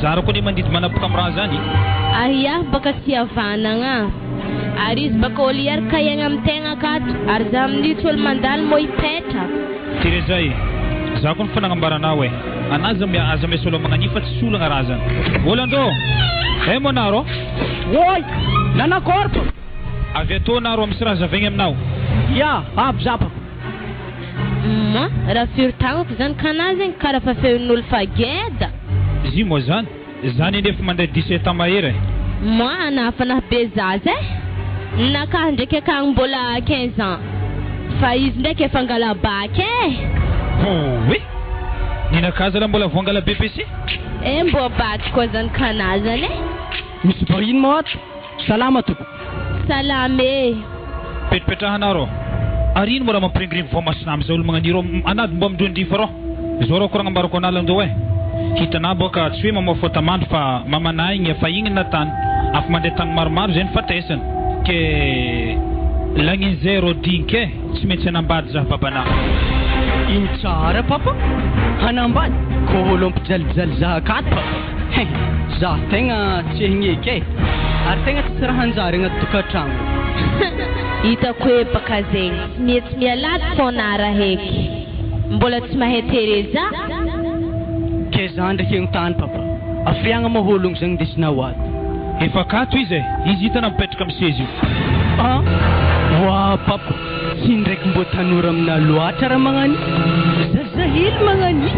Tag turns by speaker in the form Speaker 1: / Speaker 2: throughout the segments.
Speaker 1: Zara ko ni mandidy manapaka amin'ny raha zany.
Speaker 2: Aya baka tsy havanagna. Ary izy baka olo iaraka iaigna amin'ny tegna akato. Ary za amin'ity olo mandalo mo hipetraka.
Speaker 1: Tirezay, za ko ny fanagnambaranao e. Anaza misy olo magnanifa tsy solagna raha zany. Olando, monaro?
Speaker 3: Oi, nanakorpo.
Speaker 1: Avy atô naro misy raha zavegny aminao.
Speaker 3: Ya, avy zapa.
Speaker 2: Raha firy-tagnako zany kanazy zegny karaha fa feon'olo fageda.
Speaker 1: Izy moa zany, zany nefa mandeha 17 ans mahery.
Speaker 2: Moi nahafanahy be zaza nakahy ndraiky akagny mbola 15 ans. Fa izy ndraiky efa angala bac
Speaker 1: oui. Ninakahy zala mbola vao angala BPC?
Speaker 2: Mbo bac koa zany kanazy zany
Speaker 3: Misy bahiny moat. Salama to.
Speaker 2: Salame.
Speaker 1: Petrahanaro. Ary ino mo raha mampirindrindry vao masina amin'izao olo magnaniro anady mbo amindrondrifa rô. Zao rô koragna ambarako analandô e. Hitanao boka tsy hoe mamafa tamandro fa mamanay igny efa igny natany. Afa mandeha tagny maromaro zay ny fatesany. Ke lagny zero dinke tsy maintsy hanambady za babana.
Speaker 3: Iny tsara papa. Hanambady ko olo ampijalijaly za akato papa. Za tegna tsy higneky ary tegna tsy raha hanjary agnaty tokantragno.
Speaker 2: Hitako hoe baka zegny tsy mialaty fona raha heky. Mbola tsy mahay Tereza.
Speaker 3: Ke za ndraiky agny tany papa. Afriagna mahologno zagny desinao ato.
Speaker 1: Efa kato izy izy hitana mipetraka amin'ny sezy io.
Speaker 3: Wa papa. Tsy ndraiky mbo tanora amina loatra raha magnani. Zazahely magnani.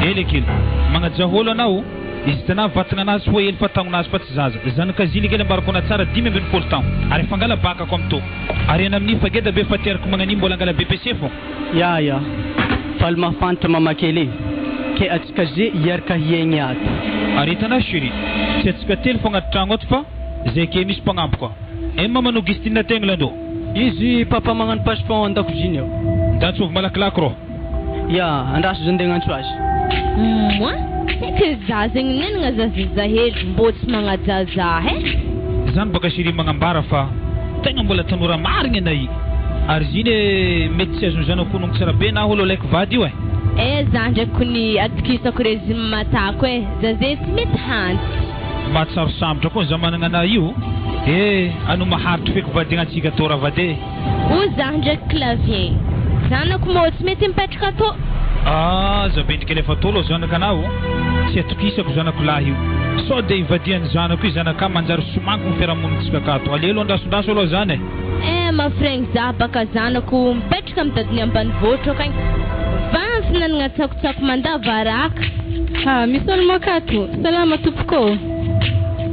Speaker 1: Elekely, magnajaholo anao. Izy tana vatagna anazy hoe hely fa taognazy fa tsy zaza. Zanakaziny kely ambarako na tsara 10-20 taogno. Ary efa angala baka ko amin'to. Ary ana amin'ny fageda be fa terako magnani mbola angala BPC fô.
Speaker 3: Ya. Faly mafantatra mamakely. Ke atsika ze iaraka hiaigny ato.
Speaker 1: Ary hitanao chérie, tsy atsika telo fô agnaty tragno ato fa zay ke misy mpagnampy koa. Mamma Augustine tegna landô.
Speaker 3: Izy papa magnano passeport an-dakoziny ao.
Speaker 1: Ndatsovy malakilaky rô.
Speaker 3: Ya, andraso zany ndeha gnantso azy.
Speaker 2: Moi que za zegny nenagna zazahely mbo tsy magnajazaha
Speaker 1: Zany baka chérie magnambara fa tegna mbola tanora marigny anay. Ary ziny mety tsy azony zanako nongo tsara be na olo laiky vady io
Speaker 2: za ndraiky kony atokisako régime matako zazay tsy mety hanty.
Speaker 1: Mahatsaro sambotra koa za managna anay io. Ano maharitry feky vadianantsika tô raha vade.
Speaker 2: Za ndraiky clavier. Zanako mo tsy mety mipetraka atô.
Speaker 1: Zabendrika efa tolo zanakanao. Tsy atokisako zanako lahy io. Sao de ivadiany zanako io zanaka manjary somanko ny fiarahamonitsika akato. Alelo andrasondraso aloha zany
Speaker 2: mafrengny za baka zanako mipetraka amin'ny dadiny ambanivohitra akagny. Vansy nanagna tsakotsako mandavaraka. Misy olo makato. Salama tompoko.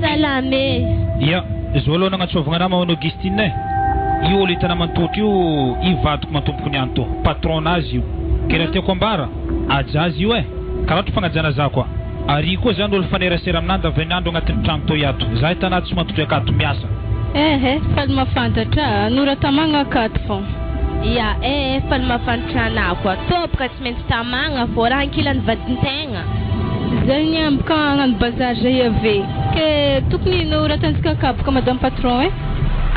Speaker 2: Salame.
Speaker 1: Ya, zao aloha nagnatsovagna nama Augustine io olo hitana mantotro io ivadiko matompoko niany to. Patronazy io. Kera tiako ambara ajazy io karaha ohatra fagnajana za koa. Ary koa zany olo fanerasera amin'andro avenandro agnatin'ny tragno to iato. Za hitana tsy matotro akato miasa.
Speaker 2: Faly mafantatra nora tamagna akato fô. Ya, faly mafantatra anao koa. Tôpaka tsy maintsy tamagna fô raha ankilany vadin-tegna. Zany ambaka agnano bazary GV. Ke tokony noratantsika akabaka madame patron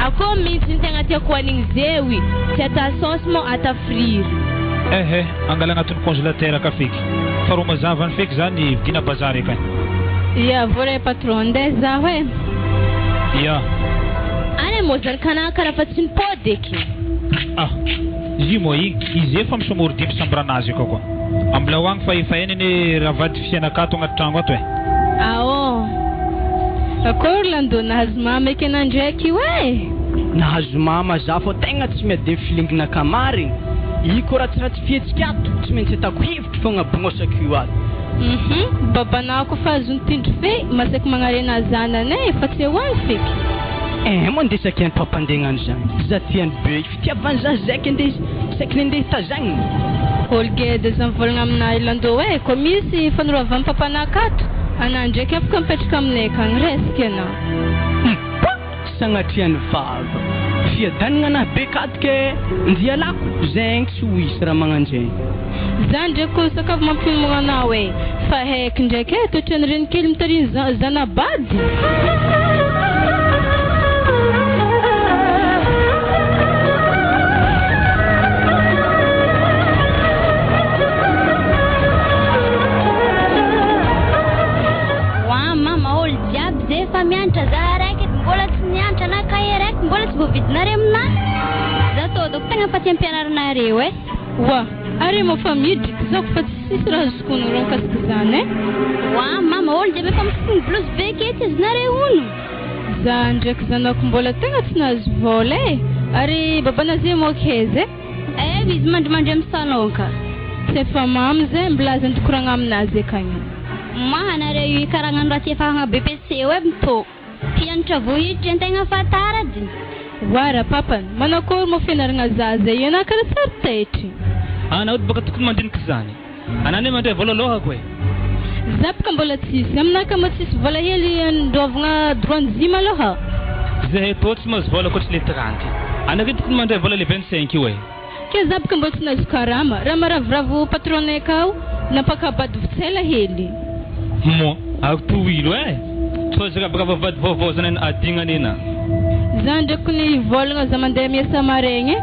Speaker 2: Ako mihitsy ny tegna tiako hoanigny zewy. Tsy ata sauce mo ata friry.
Speaker 1: Angala agnatin'ny congélateur ka feky. Fa ro mazava ny feky zany vidina bazary akany.
Speaker 2: Ya, vore patron ndeha zaho
Speaker 1: Ya.
Speaker 2: Any mo zany kana karaha fa tsy nipody eky.
Speaker 1: Izy mo izy efa misomoro dimy sambranazy akao koa. Ambilao fa efa eniny raha vady fianakato agnaty tragno ato
Speaker 2: Akory landô nahazo mama eky anao ndraiky
Speaker 3: nahazo mama za fô tegna tsy miade filingina kamarigny. Iko raha tsy ratsy fihetsika ato tsy maintsy atako hevitry fogna bognosako io ato.
Speaker 2: Babanao ko fa azony tindry fe masaky magnarena zanany fa tsy hoany feky.
Speaker 3: Mandesaka any papandegnano zany. Za tiany be fitiavany za zaiky andeha saky nandeha tazagny.
Speaker 2: Olgeda zany volagna aminahy landô ko misy fanoravany papanao akato. Anao ndraiky afaka mipetraka aminay akagny resaka anao.
Speaker 3: Sagnatriany vava. Fiadanagna anahy be kato ke ndialako zegny tsy ho isy raha magnanjegny.
Speaker 2: Zany ndraiky koa sakafo mampinomo anao fa heky ndraiky toetrany reny kely mitariny zanabady. fa ty ampianaranareo e.
Speaker 4: Wa, are mo famidry zako fa tsisy raha azoko honoro mikasika izany e.
Speaker 2: Wa, mama olo dia efa mifono blouse be kety izy nareo hono.
Speaker 4: Za ndraiky zanako mbola tegna tsy nahazo vola e. Ary babanazy mokeza e.
Speaker 2: Izy mandrimandry amin'ny salon ka.
Speaker 4: Tsy efa mamy zay mbilaza ndikoragna aminazy akagny.
Speaker 2: Mahanareo ikarangan raha ty efa BPC web to. Pianatra vohiditra an-tegna fatarady.
Speaker 4: Wara papany, manakory mo fianaragna zaza iana kara saritaitry.
Speaker 1: Anao baka tokony mandiniky zany. Anane mandray vola lohako e.
Speaker 4: Zapaka mbola tsisy, aminaka mo tsisy vola hely androvagna droanzima aloha.
Speaker 1: Zahay tô tsy mahazo vola koatra le 30. Anake tokony mandray vola le 25 io e.
Speaker 4: Ke zapaka mbola tsy nahazo karama, raha maravoravo patronay akao, napakabady vitsela hely.
Speaker 1: Mo, ako toilo e. Tozaka baka vavady vaovao zany adignanena.
Speaker 4: Za ndraiky ny volagna za mandeha miasa maraigny e.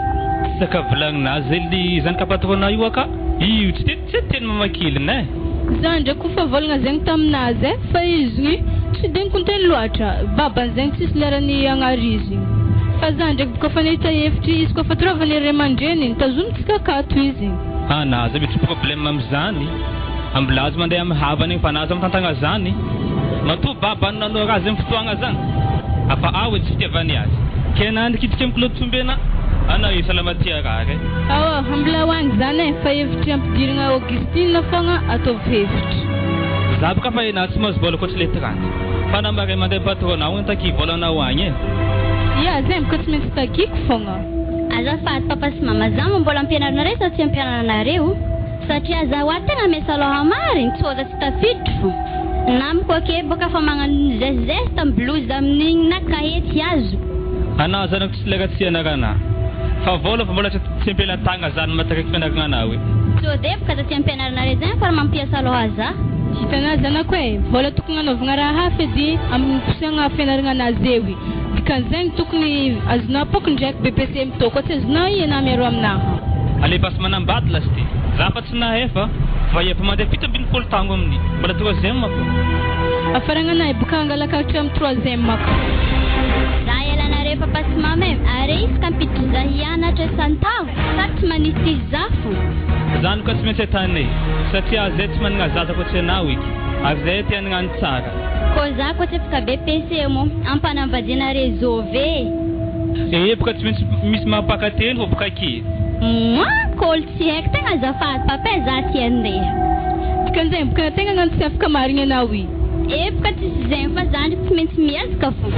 Speaker 1: Saka volagnazy li zany ka patrona io aka. Io tsy teny mamakilina e.
Speaker 4: Za ndraiky fa volagna zegny taminazy e, fa izy tsy de nikonteny loatra. Babany zegny tsisy lerany agnarizy. Fa za ndraiky baka fa nahita hevitry izy koa fa trovany ray aman-dreny nitazomitsika akato izy.
Speaker 1: Naza misy problème am'zany. Ambilazy mandeha amin'ny havany fa naza mitantagna zany. Matoa baba nanao raha zay fotoagna zany. Afa awe tsy fitiavany azy. Kena ndikitika mkolotsombena. Ana io salamatia rare.
Speaker 4: Awa, hambla wang zany e, fa hevitry ampidiragna Augustine fogna ataovy hevitry.
Speaker 1: Za baka fa ina tsy mahazo vola koatra le 30. Fa nambara mandeha patronao taky volanao agny e.
Speaker 4: Ya, zay mika tsy maintsy takiko fogna.
Speaker 2: Azafady papa sy mama za mbola ampianaranareo sa tsy ampianaranareo? Satria za wa tegna miasa aloha marigny tsy hoza tsy tafiditry fo. Namiko ake baka fa magnano zeste amin'ny blouse amin'igny na kahety azo.
Speaker 1: Ana zanako tsy lera tsy ianarana. Fa vola fa mbola tsy ampianatagna zany mataraky fianaragna anao e.
Speaker 2: So de baka za tsy ampianaranareo zany fa mampiasa aloha za.
Speaker 4: Hitanao zanako e, vola tokony anaovagna raha hafa edy amin'ny posiagna fianaragna anazy ewy. Dikan'izegny tokony azonao poko ndraiky BPC mitoko tsy azonao iana miaro aminaha.
Speaker 1: Alebasy manambady lasty. Za fa tsy nahefa. Va efa mandeha 7 tango amin'ny mbola 3e mako.
Speaker 4: Afaragna boka angalaka hatramy 3e mako.
Speaker 2: Za elanareo papa sy mama e, ary izy ka mpiditry za hianatra santao sa tsy manisy zafo.
Speaker 1: Zany ka tsy maintsy tany satria zay tsy managna zaza koa tsy anao iky. Ary zay ty anagnano tsara.
Speaker 2: Ko za ko tsy afaka BPC mo, ampanambadiana réseau ve.
Speaker 1: Baka tsy maintsy misy mampakatelo fo baka aky.
Speaker 2: Kôl tsy haiko tegna azafady papa za ty andeha.
Speaker 4: Dikan'izay baka tegna nano tsy afaka marigny anao i.
Speaker 2: Baka tsisy zegny fa za ndraiky tsy maintsy miezaka fo.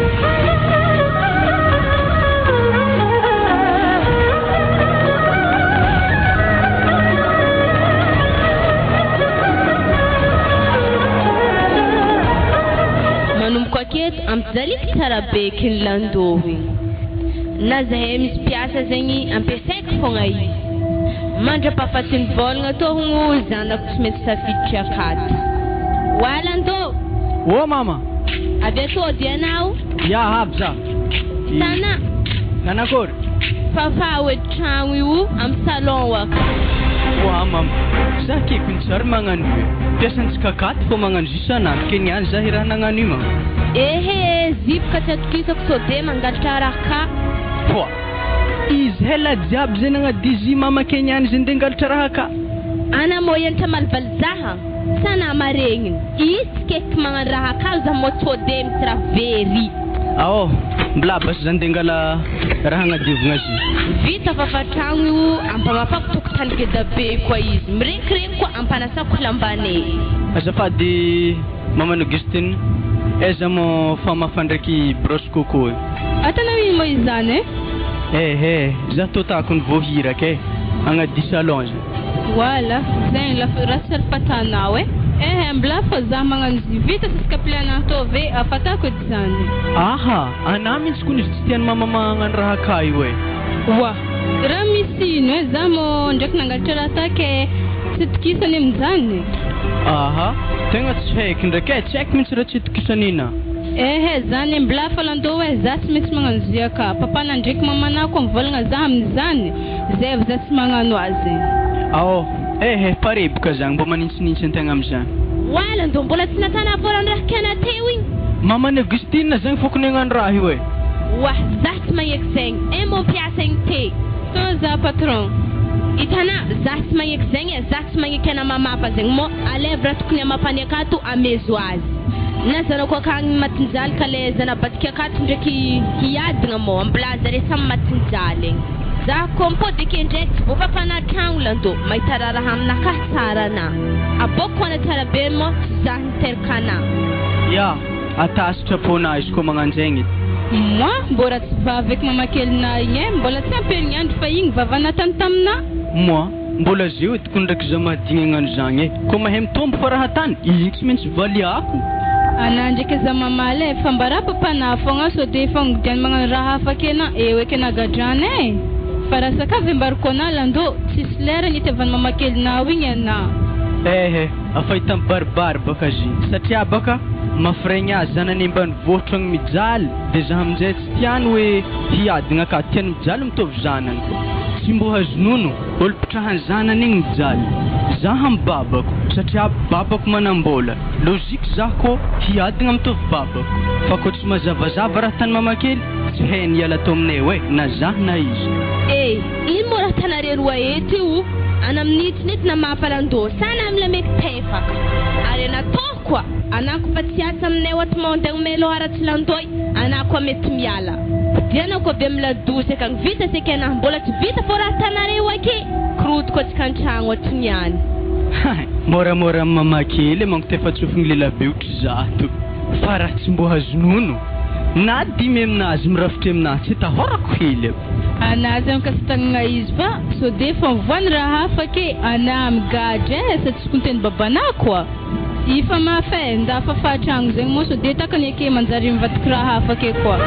Speaker 4: Manomboka aketo ampizaliky tsara be kiny landohy. Na zahay misy piasa zegny ampiasaiko fogna izy. Mandra-pahafatiny volagna tô hogno zanako tsy maintsy safiditry akato. Walando.
Speaker 3: Ô mama.
Speaker 4: Avy atô dia anao?
Speaker 3: Ya havy za.
Speaker 4: Tana.
Speaker 3: Nanakory?
Speaker 4: Fafaho tragno io amin'ny salon waka.
Speaker 3: Wa mama. Za keko ny tsara magnano io. Piasantsika akato fô magnano isanandro ke niany za raha nagnano io mama.
Speaker 4: Ehe, zipka tsy atokisako so de mangalatra raha ka.
Speaker 3: Poa. Izy hela jiaby zay nagnadizy mama kenyany zay ndengalatra raha ka.
Speaker 4: Ana mo yenta malvalzaha. Sana maregny. Izy keko magnano raha ka za mo so de mitra very.
Speaker 3: Ao, mbla bas za ndengala raha agnadiovagna azy.
Speaker 4: Vita fafatragno io ampamafako tokotany geda be koa izy. Mirekireky koa ampanasako lambane.
Speaker 3: Azafady mama Augustine. Eza mo famafa ndraiky brosse coco.
Speaker 4: Atanao ino mo izany
Speaker 3: e? Za totako ny voahiraka e. Agnadi salon za.
Speaker 4: Wala, zegny raha sarpatanao e. Mbla fa za magnano vita sasika pliana to ve afatako edy zany.
Speaker 3: Aha, ana mintsy koa izy tsy tiany mama magnano raha ka io e.
Speaker 4: Wa, raha misy ino e, za mo ndraiky nangalatra raha take tsy tokisany amin'izany.
Speaker 3: Aha, tegna tsy haiko ndraiky e, tsy haiko mintsy raha tsy tokisanina.
Speaker 4: Zany mbla fa lando e, za tsy maintsy magnano ziaka. Papana ndraiky mamana koa mivolagna za amin'izany, zay za tsy magnano azy.
Speaker 3: Ao, pare boka zany mbo manintsinintsy antegna amin'izany.
Speaker 2: Wala ndo mbola tsy natana volana raha kana teo igny.
Speaker 3: Mama Augustine zany fokony agnano raha io e.
Speaker 2: Wah, za tsy magneky zegny. Mo piasa igny te. Toza patron.
Speaker 4: Itana zah tsy magneky zegny zah tsy magneky ana mamafa zegny mo alevra tokony amapany akato amezo azy na zanako akagny matinjaly ka le zanabatiky akato ndraiky hiadigna mo amblaza re samy matinjaly egny zah kompody ake ndraiky tsy voafafana tragno lando mahita raha aminaka tsara na aboko ana tsara be mo zah niteraka
Speaker 3: ya atasitra pona izy ko magnanjegny
Speaker 2: Moi, mbora tsy vaveko mamakely igny mbola tsy amperigny andro fa igny vavana tamtamina
Speaker 3: moi mbola zio tokony ndraiky za mahadignana zagny ko mahay mitombo fa raha tany igny tsy maintsy valiako
Speaker 2: ana ndraiky za mamale fa mbara papana fogna so de fangodiany magnano raha hafa kena eo ekena gadrana fa raha sakavy mbarikona lando tsisy lera ny itiavany mamakely igny ana
Speaker 3: afa hita baribary baka zy satria baka mafregny azy zanany ambany vohitra agny mijaly de za amin'izay tsy tiany hoe hiadigna ka tiany mijaly mitovy zanany tsy mbo hazonono olo pitrahany zanany igny mijaly zaho amy babako satria babako manambola logika zah ko hiadigna mitovy babako fa ko tsy mazavazava raha tany mamakely tsy hainy hiala to aminay hoe na zah na izy
Speaker 4: ino mo raha tanare roa eto io ana minitsinity na mahafalandô sana amila mety pefaka ary anatao koa anako fa tsy asa aminay ohaty maondagny melohara tsy landoy anako mety miala dianako avy miladosy akagny vita seky anahy mbola tsy vita fô raha tanareo ake korotiko atsika an-tragno atoniany
Speaker 3: moramora mamakely manko tefatsofigny lelabe otry zato fa raha tsy mbo hazonono na dimy aminazy mirafitry aminazy tsy tahorako hely
Speaker 2: anazy amikasitanagna izy fa so de fa mivoany raha hafa ke ana amigadra sa tsy konteny babana koa ifa mafay ndafafa tragno zegny mo so de takany ake manjary mivadiky raha hafa ke koa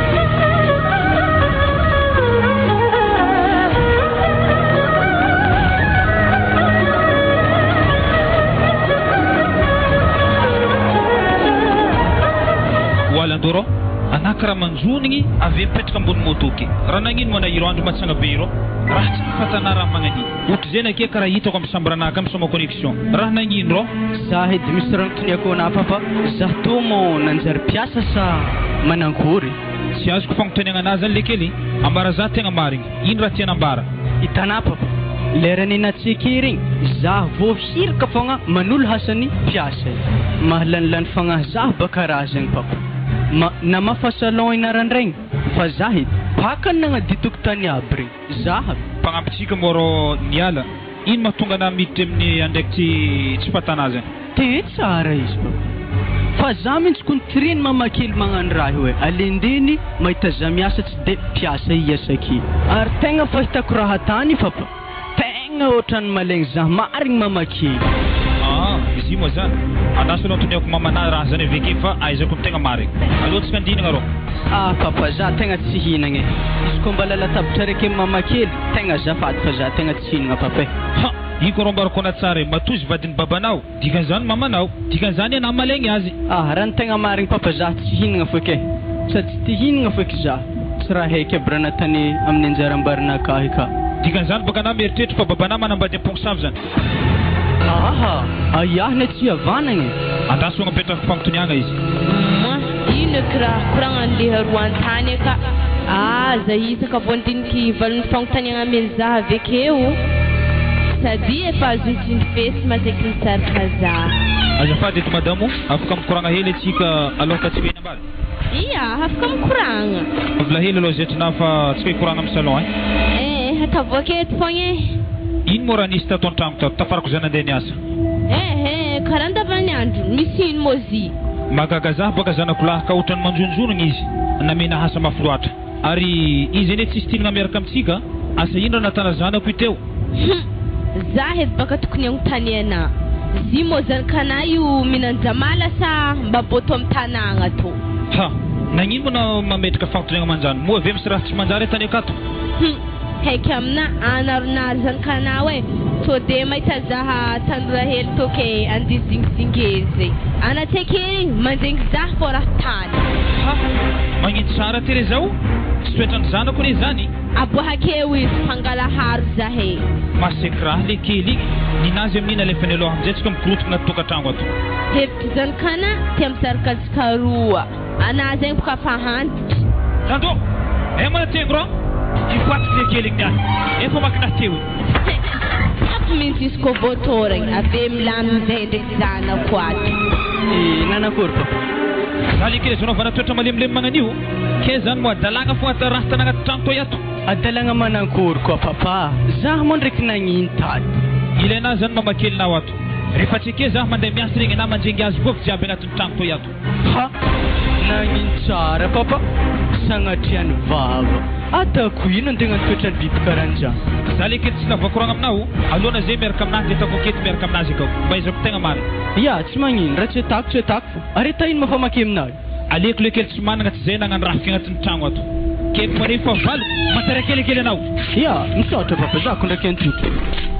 Speaker 1: walandoro anakara manjonigny avy mipetraka ambony motoky raha nagnino mana iro andro matsanga be iro raha tsy fatana raha magnani otry zay nake karaha hitako amin'ny sambranaka amin'ny soma connexion raha nagnino ro
Speaker 3: zah edy misy raha notoniako anafa fa zah to mo nanjary piasa sa manankory
Speaker 1: tsy azoko fagnotoniagna anazy zany le kely ambara zah tegna marigny ino raha tiana ambara
Speaker 3: hitanà papa lerany natsiky regny zah voahiraka fogna manolo hasany piasa mahalanilany fagnahy zah baka raha zegny papa na mafasalon inarandraigny fa zah edy pakany nagnaditoko tany aby regny zah
Speaker 1: mpagnampitsika moro niala ino mahatonga na miditra amin'ny andraiky tsy fatanazy
Speaker 3: te tsara izy papa fa zah mihitsy kontriny mamakely magnano raha hoe alendeny mahita zah miasa tsy de piasa iasaky ary tegna fa hitako raha tany papa tegna ohatrany malegny zah marigny mamakely
Speaker 1: izy moa zany anasa aloha antoniako mamana raha zany aveke fa aizako tegna marigny aloha tsika andinagna rô
Speaker 3: papa zah tegna tsy hinagna izy ko mbala latabatra raiky mamakely tegna zafady fa zah tegna tsy hinagna papa
Speaker 1: iko rô mbarakona tsara matozy vadiny babanao dikan'izany mamanao dikan'izany anao malegny azy
Speaker 3: raha ny tegna marigny papa zah tsy hinagna foke sady tsy hinagna foke zah tsy raha haiky aby raha natany amin'ny anjarambarinakahy ka
Speaker 1: dikan'izany baka anao mieritreritry fa babanao manambady ampongo savy zany
Speaker 3: ayahna tsy havanagny
Speaker 1: andaso agnapetraka fagnotoniagna izy
Speaker 4: ino kiraha koragnan'le roa antany aka za isaka vo andiniky valon'ny fagnotaniagna ameny zah avekeo sady efa azoitsindry fesy mazaiky nisarika zah
Speaker 1: azafady eto madamo afaka mikoragna hely atsika aloha tsy heny ambary
Speaker 4: afaka mikoragna
Speaker 1: vola hely aloha zetrina fa tsy hoe koragna amin'ny salon
Speaker 4: atavoaka eto fogna
Speaker 1: ino moa raha nisy tato an-tragno tato tafarako zany andeha niasa
Speaker 4: karaha andavany andro misy ino mozy
Speaker 1: magaga zah baka zanako lahy ka ohatrany manjonjonogna izy namena hasa mafy loatra ary izy ane tsisy tinagna miaraka amitsika asa ino raha natana zanako iteo
Speaker 4: zah edy baka tokony agnontany ana zy moa zanakana io minanjamala sa mba boto amin'ny tanàgna to
Speaker 1: nagnino mo na mametraka fagnotoniagna manjany moa ave misy raha tsy manjary tany akato
Speaker 4: haiky amina anaronary zanakana hoe to de mahita zaha tanora hely toke andizingizingezy anatsakely manjengy zah fô raha tany
Speaker 1: magnino tsara tere zao tsy toetrany zanako ne zany
Speaker 4: aboakeo izy fangalaharo zahe
Speaker 1: maseky raha le kely ninazy amin'iny alefany aloha amizay tsika mikorotoka naty tokantragno ato
Speaker 4: hevitry zanakana tia misarikazika roa ana zegny boka fa hantitry
Speaker 1: Tando, mana tengo ro Ipoaty le kely igny any. Efa makina teo.
Speaker 2: Ako mintsy izy ko voatoragny ave milamizay ndraiky zanako ato.
Speaker 3: Nanakory papa?
Speaker 1: Za le kely zonao vanatoetra malemilemy magnanio. Ke zany mo adalagna fogna atarahitana agnaty trano toy ato.
Speaker 3: Adalagna manankory koa papa. Zaho moa ndraiky nagnino tady.
Speaker 1: Ilaina zany mamakelinao ato. Rehefa tsy ke zaho mandeha miasa regny na manjengy azy koa jiaby agnatin'ny trano toy ato.
Speaker 3: Ha! Nagnino tsara papa. Sagnatriany vava. Atako ino antegna nitoetra ny biby karan'izany.
Speaker 1: Za le kely tsy navakoragna aminao. Alohana zay miaraka aminazy dia ataoko akety miaraka aminazy akao. Mba izako tegna marina.
Speaker 3: Ya, tsy magnino. Raha tsy atako. Areta ino mafamaky aminazy?
Speaker 1: Aleko le kely tsy manana tsy zay nagnandrafika agnatin'ny trano ato. Keko marefa valo matarakely anao.
Speaker 3: Ya, misaotra papa. Zako ndraiky antotro.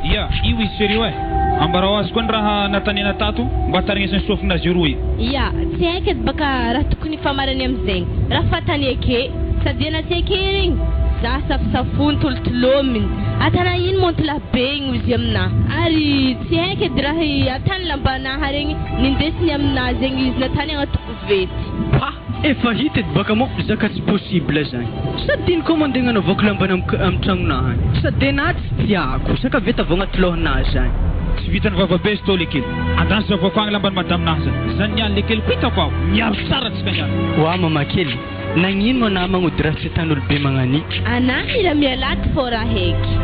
Speaker 1: Ya, io izy serio e. Ambarao azy koa ny raha natanena tato mba tarignesa ny sofinazy roy.
Speaker 2: Ya, tsy haiko edy baka raha tokony famarany amin'izay. Raha fatany ake, sady anaty ake regny. Za safosafony tolotolominy. Atana ino montila be igny izy aminahy. Ary tsy haiko edy raha atany lambanahy regny nindesiny aminahy zegny izy natany agnaty kovety.
Speaker 3: Ha! Efa hita edy baka mo zaka tsy possible zany. Sady ino koa mandeha nanovako lambana amin'ny tragnonahy. Sady anahy tsy tiako. Saka veta avao agnaty lohanahy zany.
Speaker 1: Tsy vitany vavabe izy tao le kely. Andraso zavako agny lamban'ny madaminazy zany. Zany niany le kely kuitako aho. Miaro tsara tsy kagnano.
Speaker 3: Wa mama kely. Nagnino mo na magnody raha tsy tan'olo be magnani?
Speaker 2: Anahy mila mialaty fô raha heky.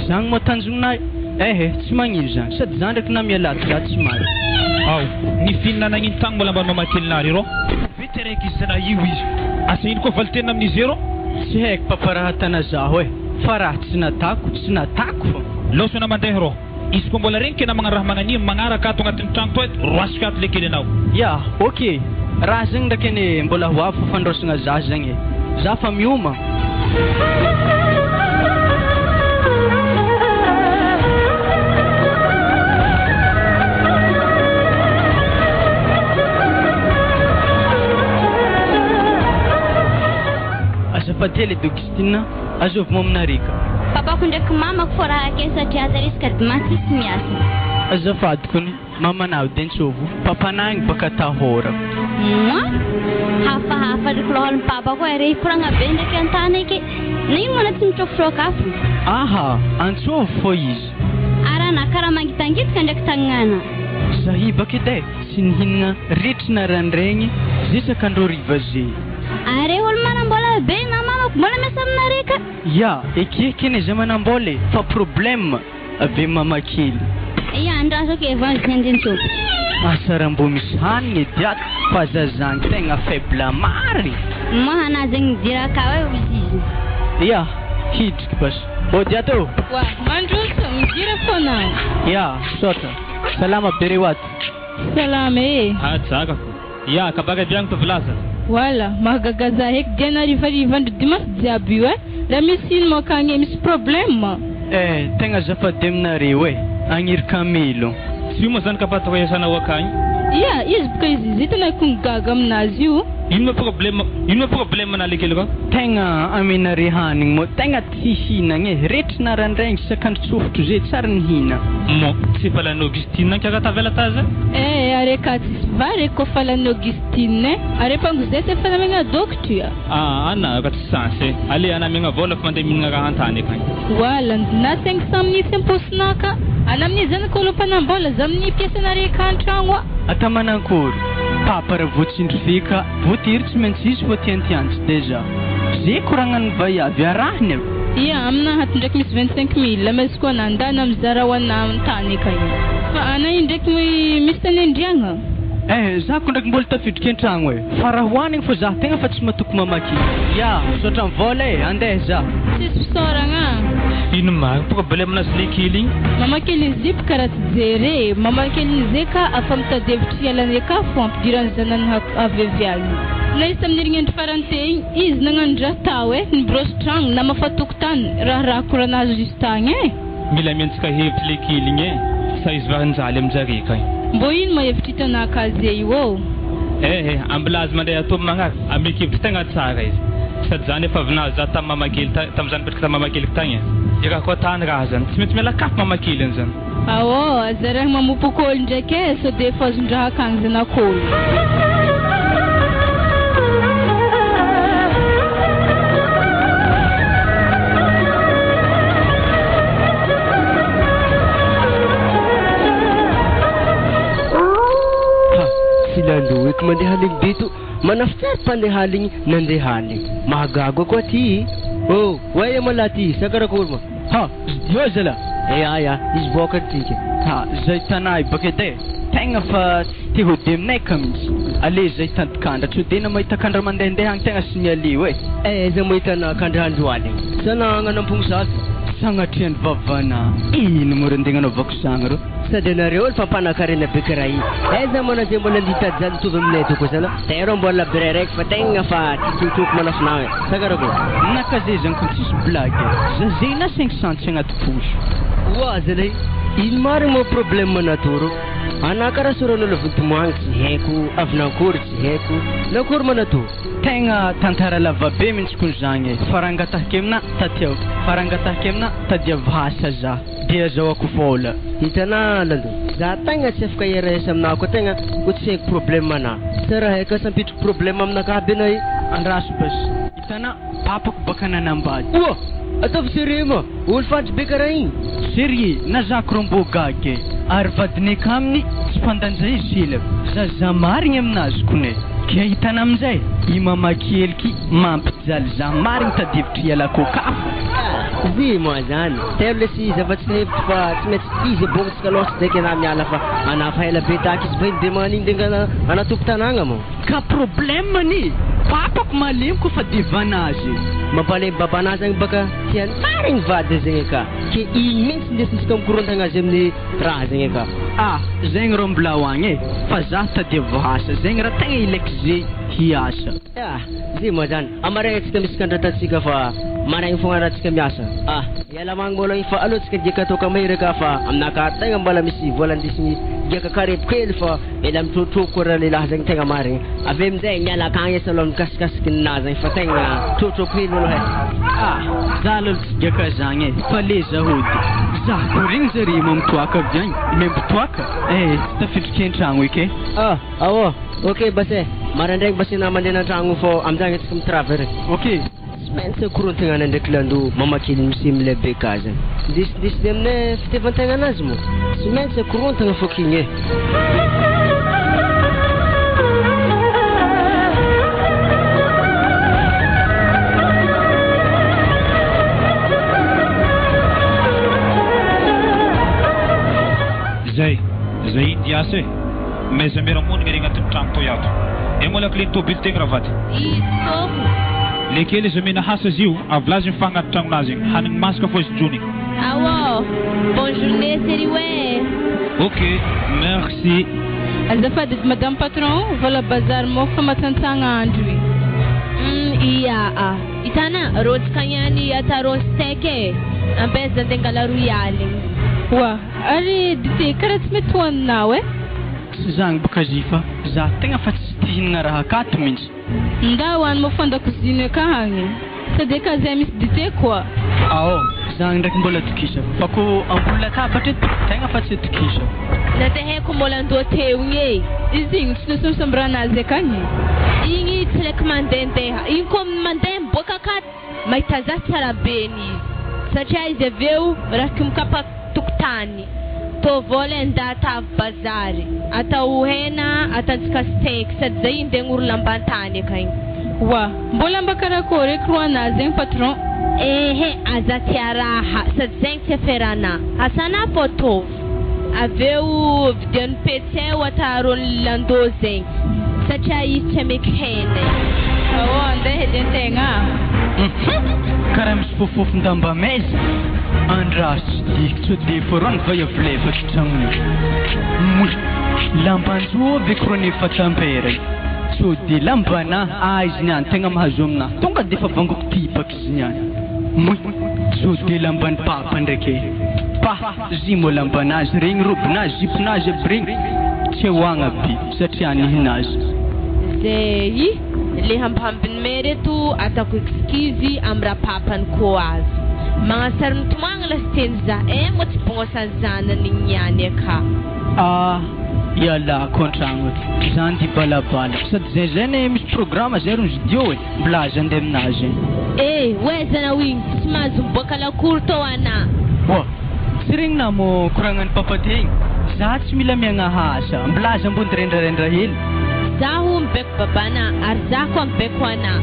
Speaker 3: Zany mo tanjonay. Tsy magnino zany. Sady zany ndraiky na mialaty za tsy maro.
Speaker 1: Ao, ny finna nagnino tagny mo lamban'ny mamakelinary rô. Vety raiky izy sana io izy. Asa ino koa valitena amin'izy rô?
Speaker 3: Tsy haiko papa raha tana zaho e. Fa raha tsy natako fô.
Speaker 1: Loso na mandeha rô. Izy koa mbola regny kena magnano raha magnanio magnaraka ato agnatin'ny trano toy roasika ato le kely anao.
Speaker 3: Ya, okay. Raha zegny ndraiky ane mbola ho avy fandrosagna za zegny e. Za fa mioma. Azafady Augustina, azovy mo aminareka.
Speaker 4: Papako ndraiky mamako fô raha ake satria aza risaka dimantsy tsy miasa.
Speaker 3: Azafady kony, mamanao dentsovo, papanagny baka tahora.
Speaker 4: Hafahafa ndraiky lohal'ny papa koa re koragna be ndraiky antany eky. Nino mana tsy mitrofotro-kafo?
Speaker 3: Aha, antsovo fô izy.
Speaker 4: Arana karaha mangitangitika ndraiky tagnana.
Speaker 3: Zahibaka edy tsy nihinagna retrina randregny zesak'andro riva zay.
Speaker 4: Are olo manambola be na mamako mbola miasa aminareka?
Speaker 3: Ya, ekekeny za manambola fa problème ave mama kely.
Speaker 4: Ya, andraso ke vanzendentsovo.
Speaker 3: Masarambo misy hanigny edy ato fa zazany tegna faible mary.
Speaker 4: Mahana zegny diraka hoe izy.
Speaker 3: Ya, hidriky bas. Ody ato.
Speaker 2: Wa, mandroso, midira fona.
Speaker 3: Ya, sota. Salama berewat.
Speaker 2: Salama e.
Speaker 1: Zaka. Ya, kabaga biang pavlaza.
Speaker 2: Wala, mahagagaza heky dia narivariva andro dimanche jiaby io e. Raha misy ino moa kagny misy problème.
Speaker 3: Tegna azafady aminareo e. Agniry kamelo.
Speaker 1: Tsy mo zany kapatako iasanao akagny.
Speaker 2: Ya, izy boka izy hitana kony gaga aminazy io.
Speaker 1: Ino ma problème na le kely ko?
Speaker 3: Tegna aminare hanigny mo tegna tsy hinagna e. Retrina randraigny sakandro tsofotro zay tsara ny hina.
Speaker 1: Mo, tsy falany Augustine kaka tavela taza?
Speaker 2: Areka tsisy vary ko falany Augustine. Are pangozay se fanamena docteur.
Speaker 1: Ana ka tsy sansé. Ale ana megna vola fa mandeha mihinagna raha antany akagny.
Speaker 2: Wala, na 500 minutes imposinaka. Ana amin'ny zany ko lopanambola zamini pièce reka antragno.
Speaker 3: Ata manankory. Papa raha voatsindry fika, voatiry tsy maintsy izy fô tiantiantsy deja. Zay koragnan'ny vaiavy arahiny.
Speaker 2: Ya, amina haty ndraiky misy 25 000 mesy koa nandana amizara hoana amintany akagny. Fa ana io ndraiky misy tany andriagna.
Speaker 3: Zako ndraiky mbola tafidriky an-tragno e. Fa raha hoanigny fô za tegna fa tsy matoko mamaky. Ya, misaotra mivola e, andeha za.
Speaker 2: Tsisy fisaoragna.
Speaker 1: Ino ma problème na le kely igny?
Speaker 2: Mamakely zip karaha tsy jere. Mamakely zay ka afa mitady ialany ka fô ampidirany zanany aveviany. Na izy tamin'ny herignandro farany igny, izy nagnano raha tao e, nibrosy tragno na mafatokotany raha koranazy izy tagny e.
Speaker 1: Mila miantsika hevitry le kely igny e. Sa izy vahanjaly aminjare kagny.
Speaker 2: Mbo ino mahevitry hitanakazy io?
Speaker 1: Ambilazy mandeha atao magnaraka, amekevitry tegna tsara izy. Sady zany efa avinazy za tamin'ny mamakely tamin'izany petraka tamin'ny mamakely tagny e. Iraha koa tany raha zany, tsy maintsy miala kafy mamakely zany.
Speaker 2: Azaragny mamopoko olo ndraiky e, so de efa azondraha akagny zanak'olo.
Speaker 5: tiako mandeha haligny bito manafitsary mpandeha haligny nandeha haligny mahagago koa ty oh waya mala ty sakarakory ma
Speaker 3: ha io zala
Speaker 5: aya izy boka tiky
Speaker 3: ha zay tanay bakay te tegna fa ty hody aminay ka mihitsy ale zay tantokandra tsy de na mahita kandra mandehandeha agny tegna sy mialio
Speaker 5: za mahita na kandra androaligny sana gnanampogno zavy
Speaker 3: sagnatriany vavana ino mo randeha gnanaovako sagna ro
Speaker 5: sady anareo olo fampanankarena be karaha iny aiza mana zay mbola litady zany mitovy aminay toko zala tero mbola bere raiky fa tegna fa titotoko manafinao sakarako
Speaker 3: nakaze zany ko tsisy blague za zay na 500 tsy agnaty posy
Speaker 5: oa zalay ino marigny mo problème manatoro ana karaha soran'olo vontimoagny tsy haiko avinankory tsy haiko nakory manatoro
Speaker 3: tegna tantara lava be mihitsy kon zagny farangatahake amina taty farangatahake amina tady avasa za dia azahoako vola
Speaker 5: hitana lando za tegna tsy afaka iaraisa aminao koa tegna ko tsy haiko problème ana sa raha haika sampitroko problème aminaka aby anay
Speaker 3: andraso bas hitana papako baka nanambady
Speaker 5: oa ataovy sérieux ma olo fantry be karaha igny
Speaker 3: sérieux na zako rombo gage ary vadinay ka aminy tsy mpandanja izy hila za marigny aminazy kone ke hitana amizay i mamakeliky mampijaly za marigny tadivitry ialako kafo
Speaker 5: zy moa zany telo lesy izy afa tsy tahevitry fa tsy maintsy izy abognitsika loatra draiky ana miala fa anafa ela be taky izy vainy de manigny dengana anatoko tanagna mo
Speaker 3: ka problème ni papako malemy ko fa divanazy
Speaker 5: mampalemy babanazy agny baka tiany marigny vady zegny ka ke igny mihitsy ndesintsika mikorontagna azy amin'ny raha zegny ka
Speaker 3: zegny ro mbola hoagny fa za tady vohasa zegny raha tegna ilaiky ze hiasa
Speaker 5: zy moa zany amaregny atsika misy kandratatsika fa maraigny fogna rahatsika miasa iala magny mbola igny fa alohatsika diaka toka mairaka fa aminaka tegna mbola misy volandisiny diaka karepoko hely fa ela mitrotroko raha lehilahy zegny tegna marigny avy amizay miala akagny asa aloha mikasikasiky ninazy zegny fa tegna trotroko hely olo
Speaker 3: za aloha tsy diaka zagny fa le zahody za korigny zare mamitoaka avy agny mempitoaka tsy tafidriky an-tragno eke
Speaker 5: awo ok base marandraigny basina mandeha an-tragno fô amizagny atsika mitravy
Speaker 3: ok
Speaker 5: maintsy korontagnana ndraiky lando mamakely misimy lehibe ka zany ndisindisy aminay fitevantegna anazy mo tsy maintsy korontagna fô kigny
Speaker 1: zay diasa mais zamera monigny regny agnatin'ny tragno to ato mola clé tobily tegna ravaty le kely izy amena hasa izy io avlazy mifagnaty tragnonazy igny hanigny masaka fô izy jony
Speaker 4: bonne journée sérieux
Speaker 1: ok merci
Speaker 2: azafady madame patron vola bazary mofo matantsagna andro
Speaker 4: itana rotsika ihany ataro steak ampeza tengala royale
Speaker 2: wa ary dite karaha tsy mety hoaninao
Speaker 3: sy zagny baka zifa za tegna fa tsy tihinana raha akato mihitsy
Speaker 2: nda hoany mofo andakoziny akagny sady ka zay misy dite koa
Speaker 3: zagny ndraiky mbola tokisa fa ko amboly latabatra tegna fa tsy tokisa
Speaker 4: nataheko mbola andoha teo igny
Speaker 2: izy igny tsy nosomisambiranazy akagny
Speaker 4: igny tsy laiky mandehandeha igny koa mandeha miboaka akato mahita za tsara be nizy satria izy aveo rahaky mikapa tokotany tovôly anda tavy bazary atao hena ataontsika steak sady zay indegny orla ambantany akagny
Speaker 2: wa mbola mba karakory eky ro anazy zegny patron
Speaker 4: aza tia raha sady zegny tsy aferana asana photo aveo vidian'ny petseo atarony landô zegny satria izy tsy ameky hena
Speaker 2: andeha edy antegna
Speaker 3: karaha misy fofofon-damba meza andraso diky tsy de forony va iavlefaky tragnony lambanjo aveko ro nefa tampera tsy de lambana izy niany tegna mahazo amina tonga de fa vangoko tipaky izy niany tsy de lambany papa ndraiky zy mo lambanazy regny robinazy jipinazy aby regny tsy hoagna be satria anihinazy
Speaker 4: zay le hampihambiny me reto atako exkizy amy raha papany ko azy magnasary mitomagna lasiteny za mo tsy bognosa zanany igny niany aka
Speaker 3: ialako an-tragno zany di balabala sady zay ne misy programme zay ro zidio mbilazy andeha aminazy
Speaker 4: zana igny tsy mahazo miboaka lakory tô ana
Speaker 3: tsy regny na mo koragnany papa tegny za tsy mila miagna hasa mbilazy ambony rendrarendra hely
Speaker 2: zaho mibeko babana ary zaho koa mibeko ana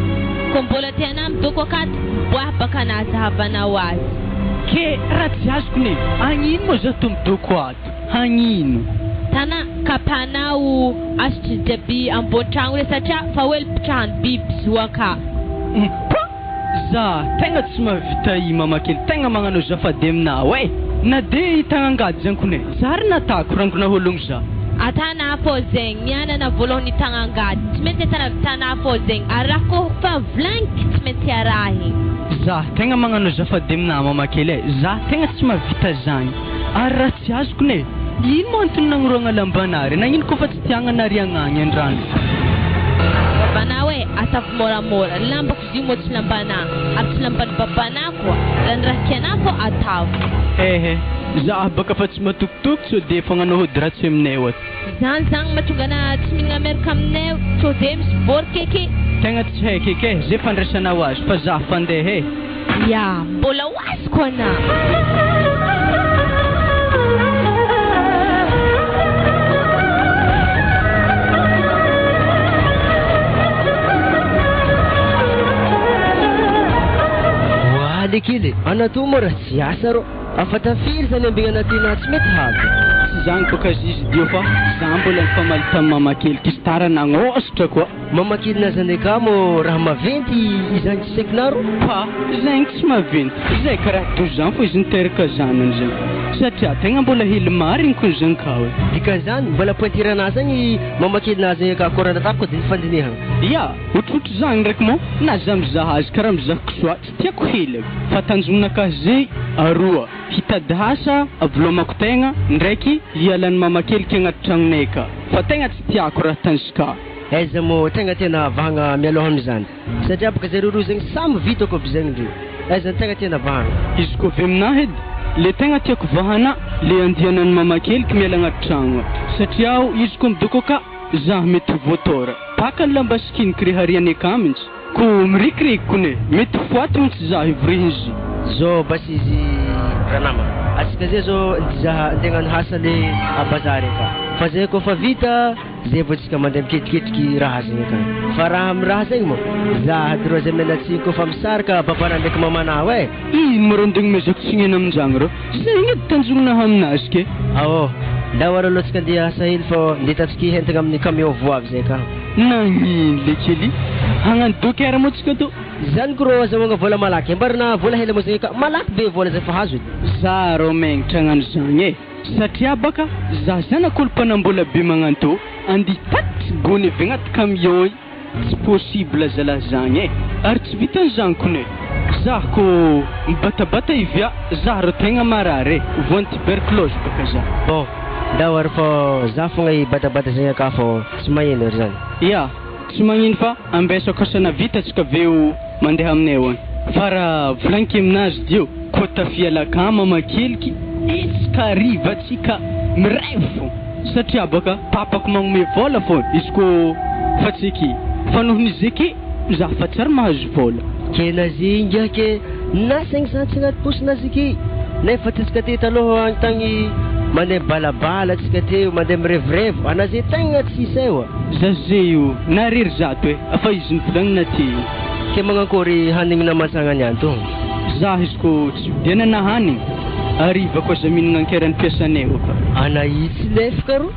Speaker 2: ko mbola tiana midoko akato boah baka nazahavanao azy
Speaker 3: ke raha tsy azoko ne hagnino moa zaho to midoko ato hagnino
Speaker 2: tana kapanao asitry jiaby ambony-tragno re satria fa hoe lipitrahany biby zoaka
Speaker 3: za tegna tsy mahavita i mamakely tegna magnano zafady aminao na de itagnangady zany kone za ry natako rangona hologno za
Speaker 2: atana fô zegny mianana voalohany itagnangady tsy maintsy atana vitana fô zegny ary raha koa fa volaniky tsy maintsy arahy
Speaker 3: za tegna magnano zafady aminao mamakely za tegna tsy mahavita zany ary raha tsy azoko ne ino mo antony nagnoroagna lambanary nagnino koa fa tsy tiagnanary agnagny andrano
Speaker 2: babana hoe atavy moramora lambako zio moa tsy lambana ary tsy lambany babana koa lany raha tiana fô atavo
Speaker 3: za baka fa tsy matokotoko so de fagnano hody ratsy aminay oato
Speaker 2: zany mahatonga na tsy mihinana miaraka aminay so de misy bory keky
Speaker 3: tegna tsy haiko eky zay fandraisanao azy fa za fandeha
Speaker 2: ya mbola hoaziko ana
Speaker 5: lekile anato mo raha tsy asa ro afatafiry zany ambegna anatina tsy mety havy
Speaker 3: tsy zany baka zizy dio fa za mbola nifamaly tamin'ny mamakely kisy tara nagnositra koa
Speaker 5: mamakely nazany ka mo raha maventy izany tsy saikinaro
Speaker 3: fa zany tsy maventy zay karaha dozany fo izy niteraka zanany zany satria tegna mbola hely mariny koa zany ka hoe
Speaker 5: dikan'izany mbola pointirana zany mamakely nazy ka koranatako de fandinihana
Speaker 3: ya otrotro zany ndraiky mo na za mizaha azy karaha mizaha kisoa tsy tiako hely fa tanjonanakahy zay aroa hitady asa avolomako tegna ndraiky hialan'ny mamakely ke agnaty tragnonay ka fa tegna tsy tiako raha tanjika
Speaker 5: aiza mo tegna tena vahagna mialoha am'izany satria baka zareo roa zegny samy vitako aby zegny reo aiza tegna tena vahagna
Speaker 3: izy koa avy aminahy edy le tegna tiako vahana le andianan'ny mamakely ka miala agnaty tragno satria izy koa midoko ka za mety voatora paka ny lamba sikiniko re hariany akamitsy ko mirikiriky kone mety foaty mintsy za ivorihy izy
Speaker 5: zo basy izy ranama atsika zay zo ndizaha andegnano hasa le abazary ka fa zay koa fa vita zay vao tsika mandeha miketriketriky raha zegny ka fa raha amy raha zegny mo za droisième menatsy koa fa misaraka babana ndraiky mamana
Speaker 3: ino morondegny mezako tsignena aminjagny ro zegny edy tanjognona aminazy ke
Speaker 5: ndawara aloha tsika andeha asa hely fa ndetatsiky hentagna amin'ny camion voavy zay ka
Speaker 3: nagnino le kely hagnano dokera moa tsika to
Speaker 5: zany ko ro azahoagna vola malaky ambarina vola hely moa zegny ka malaky be vola zay fa hazo
Speaker 3: za ro magnitra hagnano zany satria baka za zanak'olo mpanambola be magnano to andi paty gony avy agnaty camion tsy possible zala zany ary tsy vitan'izany kone za ko mibatabata ivia za ro tegna marary voan'ny tuberculose baka za
Speaker 5: bon ndawara fa za fogna ibatabata zegny ka fa tsy magnino ry zany
Speaker 3: ya tsy magnino fa ambesako asana vita tsika veo mandeha aminay hoany fa raha volaniko aminazy dio ko tafialaka mamakeliky isika ariva tsika miraivo fo satria baka papako magnome vola fo izy ko fa tsiky fa nohon'izy ke za fa tsary mahazo vola
Speaker 5: ke nazinga ke na 500 agnaty posinazy ke nefa tsika te taloha antagny mandeha balabala tsika teo mandeha mirevirevo anazy tegna tsy sewa
Speaker 3: za zay io nariry zato afa izy nivolagnina ty
Speaker 5: ke magnakory hanigny namantsagna any to
Speaker 3: za izy ko tsy vidianana hanigny ariva koa za mihinagna ankerany piasanay ka
Speaker 5: ana itsy lefaka ro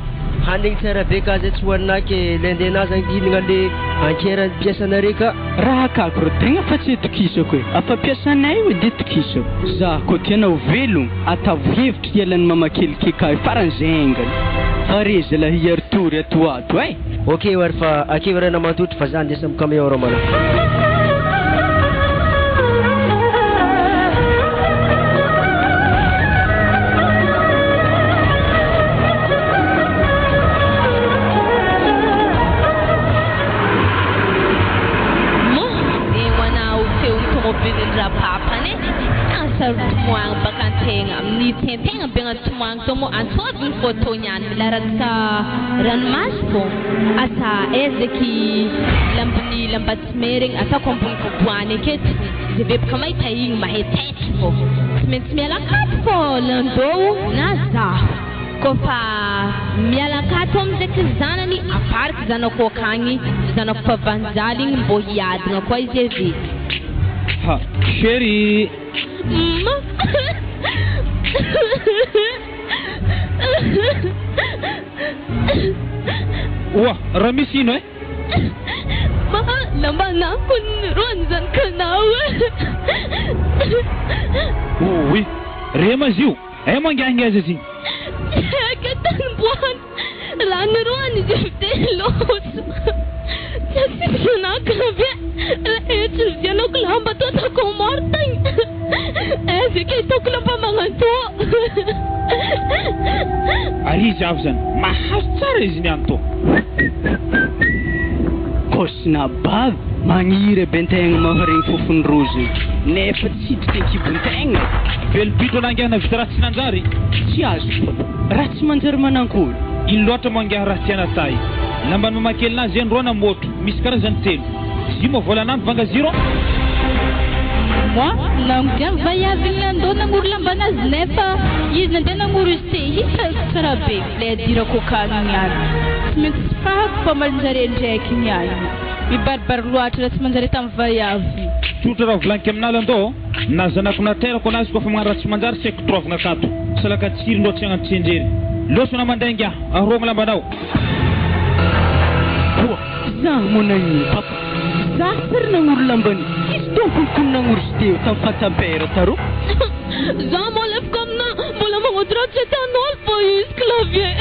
Speaker 5: hanigny tsara be ka zay tsy hoanina ke le andehanazany hinagna le ankerany piasanare ka
Speaker 3: raha kako ro tegna fa tsy tokisako afa piasanay io de tokisako za ko tianao velogno atavo hevitry hialan'ny mamakely ke ka faranzengany fare zala hiaritory ato ato
Speaker 5: ok wary fa akeo rana mantotry fa za andesa amy camion ro mana
Speaker 2: Tumoang bakantenga ni tentenga benga tumoang tomo antodin foto nyan milaraka ranmaspo asa ezeki lambuni lambatsmering asa kompung kupuane ket zebe kamay taying mahetet fo smentmela kat fo lando naza
Speaker 4: kofa miala akato amizay zanany apariky zanako akagny zanako favanjaly igny mbo hiadina koa izy evy
Speaker 1: ha chéri wa raha misy ino
Speaker 4: lambanako ron zankanao
Speaker 1: oui remazio mangiangeza ziny
Speaker 4: katanboan lanroan jeftelos jasinakave etsvianako lamba totako mortany ezeke itako lamba magnanto
Speaker 1: ary izy avy zany mahazo tsara izy ny any to
Speaker 3: kosina bavy magniry bentegna maharegny fofony rozy nefa tsy tikibontegna
Speaker 1: velobitro anangihana vita raha tsy nanjary
Speaker 3: tsy azo raha tsy manjary manankory
Speaker 1: iny loatra mangiaha raha tiana tay lambany mamakelinazy eny rona motro misy karazany telo zy moa volanamby vanga ziro
Speaker 2: moi nangiany vaiavy nandao nagnoro lambanazy nefa izy nandeha nagnoro izy te hita tsara be lay adirako akagny any tsy maintsy tsy fahako fa manjare ndraiky ny any mibaribary loatra raha tsy manjare tamin'ny vaiavy
Speaker 1: tsotra raha volagniko aminaly andao na zanako naterako anazy koa fa magnano raha tsy manjary saiko trovagna akato salaka tsiry loatra agnaty tsenjery loso na mandainga arogna lambanao
Speaker 3: za monagny papa za sary nagnoro lambany izy tompokony nagnoro sy teo tamin'ny fatampera taro
Speaker 4: za molefaka amina mbola magnodira tsy tanolo fo izy clavier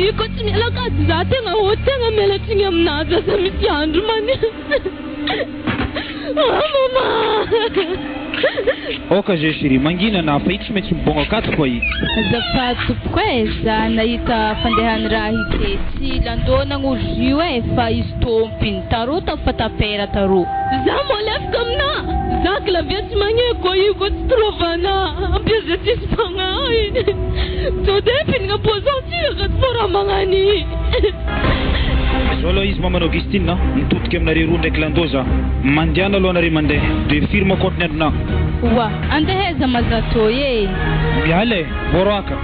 Speaker 4: iko tsy mialakady za tegna ho tegna mialatsigny aminazy aza misy andro many mama
Speaker 1: oka ze chéri mangina na fa ity tsy maintsy mibogno akato koa i
Speaker 2: azafady tompoko za nahita fandehany raha hitetsy landô nagnoro zio fa izy tompiny taro tamin'ny fatapera taro
Speaker 4: za molefaka amina za clavier tsy magneko iko tsy trovana ampiaza tsisy fagnahy todepinigna pozantsika tsy fora magnany
Speaker 1: zo aloha izy mamanao Augustine mitodiky aminare roa ndraiky landô za mandiana aloha nare mandeha de firme kotony androna
Speaker 2: wa andeheza mazato ye
Speaker 1: miala voroaka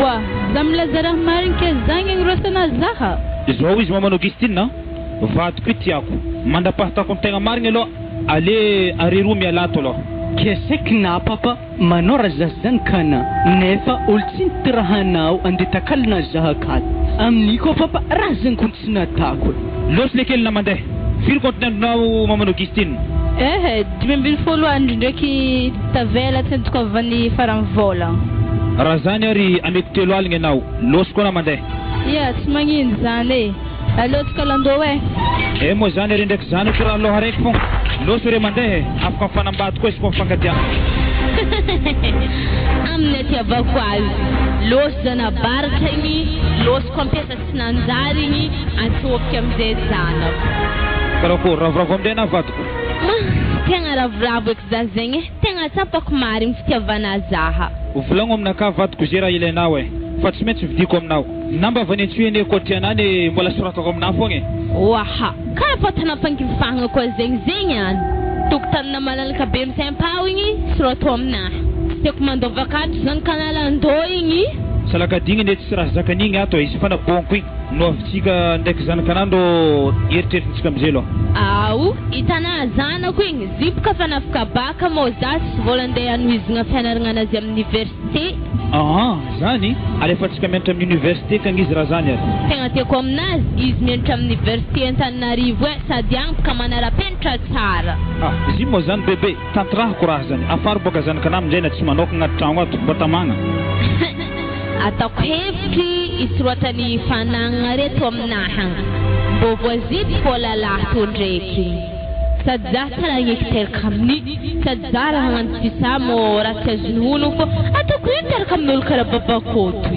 Speaker 2: wa za milaza raha mariny ke zagny agnirosana zaha
Speaker 1: zao izy mamanao Augustine vadiko tiako mandapahatako ny tegna marigny aloha ale are roa mialato aloha
Speaker 3: keseky na papa manao raha zasy zany kana nefa olo tsy nitirahanao andeha takalina zaha akato amin'io koa papa raha zany koa tsy natako
Speaker 1: losy le kely na mandeha firy kotony andronao mamanao Augustine
Speaker 2: 20 andro ndraiky tavela tsy antoko avany farany vola
Speaker 1: raha zany ary ameko telo aligny anao losy koa na mandeha
Speaker 2: ia tsy magnino zany alotsika landô
Speaker 1: moa zany ary ndraiky zany ko raha loha raiky fogna losy re mandeha afaka mifanambady koa izy koa mifankatia
Speaker 4: amin'ny atiavako azy losy zany abaratra igny losy koa ampiasa tsy nanjary igny antsofiky amizay zanako
Speaker 1: karakory ravoravo amindray na vadiko
Speaker 4: tegna ravoravo eky za zegny tegna tsapako marigny fitiavana zaha
Speaker 1: volagno aminaka vadiko zay raha ilainao fa tsy maintsy vidiko aminao namba avy any antsoeny koa tianany mbola soratako aminao fogna
Speaker 4: waha karaha fa tanapangivahagna koa zegny any tokotanina malalaka be misempao igny sorato aminahy tiako mandova akato zany kanalandô igny
Speaker 1: salakadigny nety tsy raha zakan'igny ato izy fanabonko igny no avitsika ndraiky zanakanandro eritreritrintsika amizay aloha
Speaker 4: ao itana zanako igny zipoka fa nafaka baka mo za sy vola andeha anohizigna fianaragna anazy amin'ny université
Speaker 1: zany alefa tsika mianatra amin'ny université kagny izy raha zany ary
Speaker 4: tegna tiako aminazy izy mianatra amin'ny université Antananarivo sady agny baka manara-penitra tsara
Speaker 1: izy moa zany bebe tantirahako raha zany afary boka zanakanahy amin'izay na tsy manoko agnaty tragno ato mba tamagna
Speaker 4: ataoko hevitry isoroatany fanagnana reto aminahy agny mbo voazidy fô lalahy to ndraiky sady za tsara agneky teraka amin'ny sady za raha hagnano fisa mo raha tsy azony hono fô ataoko ino teraka amin'olo karaha babakoto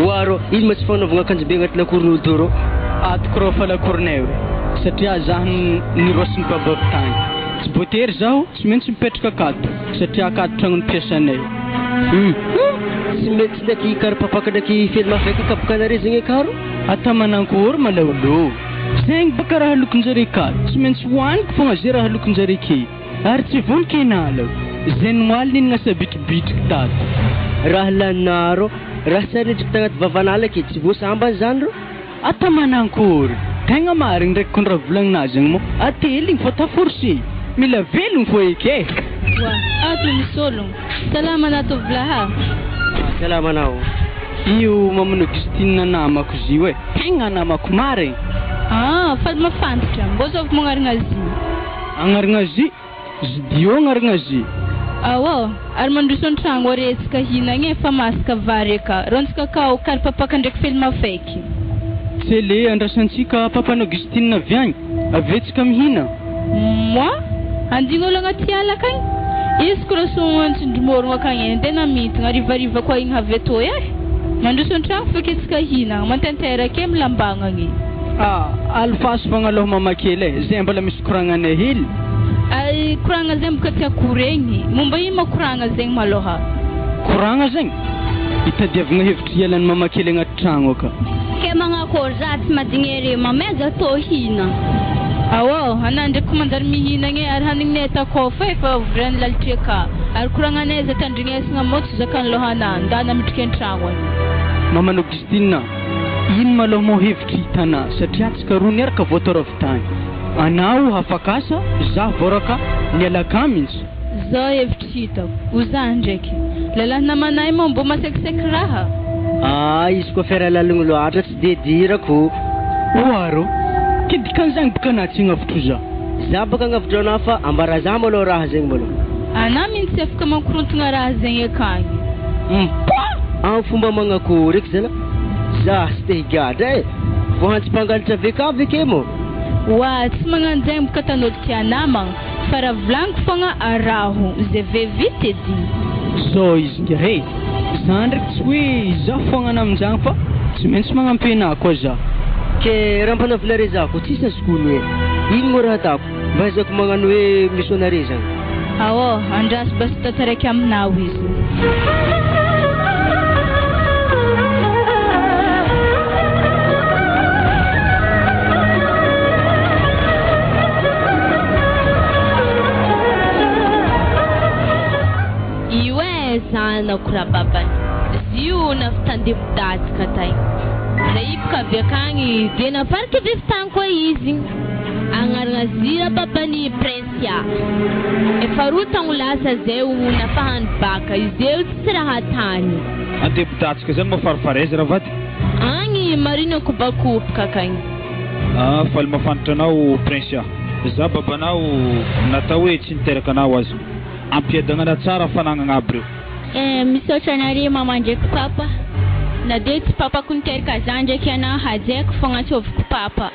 Speaker 5: waro ino ma tsy fanaovagna akanjo be agnaty lakoron'olo doro
Speaker 3: atoko rô fa lakoronay satria zaho nirosiny babako tany tsy voatery zaho tsy maintsy mipetraka akato satria akato tragno ny mpiasanay
Speaker 5: tsy mety ndaky karapapaka ndaky filma feky kapokanare zegny akaro
Speaker 3: atamanankory malaolo zegny baka raha lokonjare ka tsy maintsy hoaniko fogna zay raha lokonjare ke ary tsy vonika enala zay noaly ninagna sabitribitriky tato
Speaker 5: raha lanaro raha saridriky tagnaty vavanala ke tsy voasambany zany ro
Speaker 3: atamanankory tegna marigny ndraiky kondraha volagninazy agny mo ateligny fa taforse mila velogny fo eky
Speaker 2: wa ato misologno salama nato vlaha
Speaker 5: salama anao
Speaker 3: io mamano Christine namako zio tegna namako marigny
Speaker 2: faly mafantatra mbô zovy magnarigna zy
Speaker 3: agnarigna zy dio agnarigna zy
Speaker 2: awo ary mandroso an-tragno aretsika hinagny fa masaka vary aka rontsika kao karapapaka ndraiky filma feky
Speaker 3: tsele andrasantsika papanao Christine avy agny avetsika mihina
Speaker 2: moi andigny olo agnaty ala akagny izy koa soantsindromorogno akagny tena mitigna arivariva koa igny avy atô mandroso an-tragno feky etsika hinagna mantanteraka milambagnagny
Speaker 3: alfaso fagnaloha mamakely zay mbola misy koragnanay hely
Speaker 2: ay koragna zegny boka tia koregny momba ino makoragna zegny maloha
Speaker 3: koragna zegny itadiavagna hevitry ialany mamakely agnaty tragno aka
Speaker 4: ke magnakory za tsy madignery mameza tô hina
Speaker 2: awo anao ndraiky manjary mihinagny ary hanignay takofa efa ovrany lalitry aka ary koragnanay za tandrignesagna motsy zakany lohanay ndana mitriky an-tragno any
Speaker 3: mamano Christine ino maloha mo hevitry hitana satria tsika roa niaraka voatoravitany anao hafakasa za voraka nialaka mintsy
Speaker 2: zao hevitry hitako oza ndraiky lalahy namanay mo mbô masekiseky raha
Speaker 5: izy koa fiaralalagny loatra tsy de dirako
Speaker 3: oaro kidikan'izagny boka anaty agnavotro za
Speaker 5: baka agnavotro anao fa ambara za maloha raha zegny maloha
Speaker 2: anao mintsy afaka mankorontagna raha zegny akagny
Speaker 5: fomba magnakory eky zala za sy te higadra vo hantsympangalatra veka veke mo
Speaker 2: wa tsy magnano zegny boka tanolo tia namagna fa raha volagniko fogna araho zay vevity edy
Speaker 3: zao izy ngare za ndraiky tsy hoe za fogna namin'izagny fa tsy maintsy magnampy anahy koa za
Speaker 5: ke raha mpanavylare zako tsisy azokony hoe ino mo raha atako mba aizako magnano hoe misonare zagny
Speaker 2: awo andraso basa tataraiky aminao izy
Speaker 4: zanako raha babany zio nafitandevidatsika tay zay baka avy akagny de navarika vevitany koa izy agnarana zira babany Prinsia efa roa tagno lasa zay nafahany baka izy eo tsy raha tany
Speaker 1: andevidatsika zany mafarifaraizy raha vady
Speaker 4: agny marina kobakobaka akagny
Speaker 1: faly mafantatra anao Prinsia za babanao natao hoe tsy niteraka anao azy ampiadagna tsara fanagnana aby reo
Speaker 4: misaotra nare mama ndraiky papa na de tsy papako niteraka za ndraiky anao hajaiko fagnatsoviko papa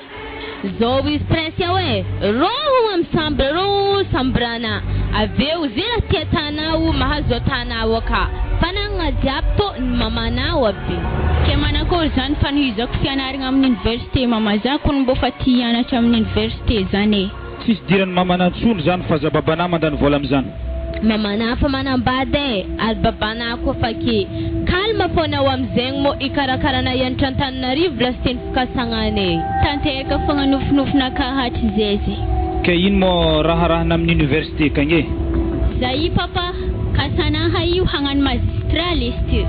Speaker 4: zao izy Prinsia hoe roho amsambra roho sambrana aveo zay raha tia tanao mahazo atanao aka fanagnana jiaby to ny mamanao aby ke manakory zany fanohizako fianaragna amin'ny université mama za kono mbô fa tia hianatra amin'ny université zany
Speaker 1: tsisy dirany mamana ntsony zany fa za babana mandany vola am'izany
Speaker 4: mamana fa manambady ary babana koa fa ke kalma fonao am'zegny mo ikarakarana hianatra Antananarivo la sy teny fikasagnany tanteraka fogna nofinofina kahatry zay
Speaker 1: ke ino mo raharahana amin'ny université kagny
Speaker 4: za i papa kasanaha io hagnano magistral izy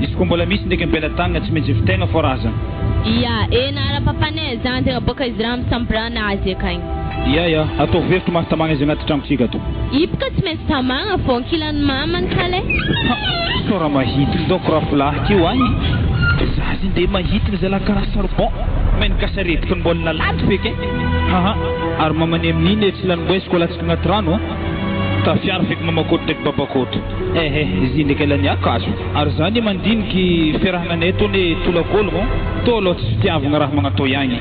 Speaker 1: izy koa mbola misy ndraiky ampelatagna tsy maintsy vitegna fo raha zany
Speaker 4: nara papanay zany tegna boka izy raha misambrana azy akagny
Speaker 1: ya atao vevitry mahatamagna izy agnaty tragnotsika to
Speaker 4: ipaka tsy maintsy tamagna fô ankilany mamany kale
Speaker 1: sora mahitiny donc raha filahiky io agny za ziny de mahitiny zalahy karaha sarbon menaka saretika ny mbola nalaty feky ary mamany amin'iny tsy lanomboesiko alatsika agnaty rano tafiara feky mamakoto ndraiky babakoto izy ndraiky alany akazo ary zany mandiniky fiarahananay tony tolakôlono to aloha tsy fitiavagna raha magnatao ihagny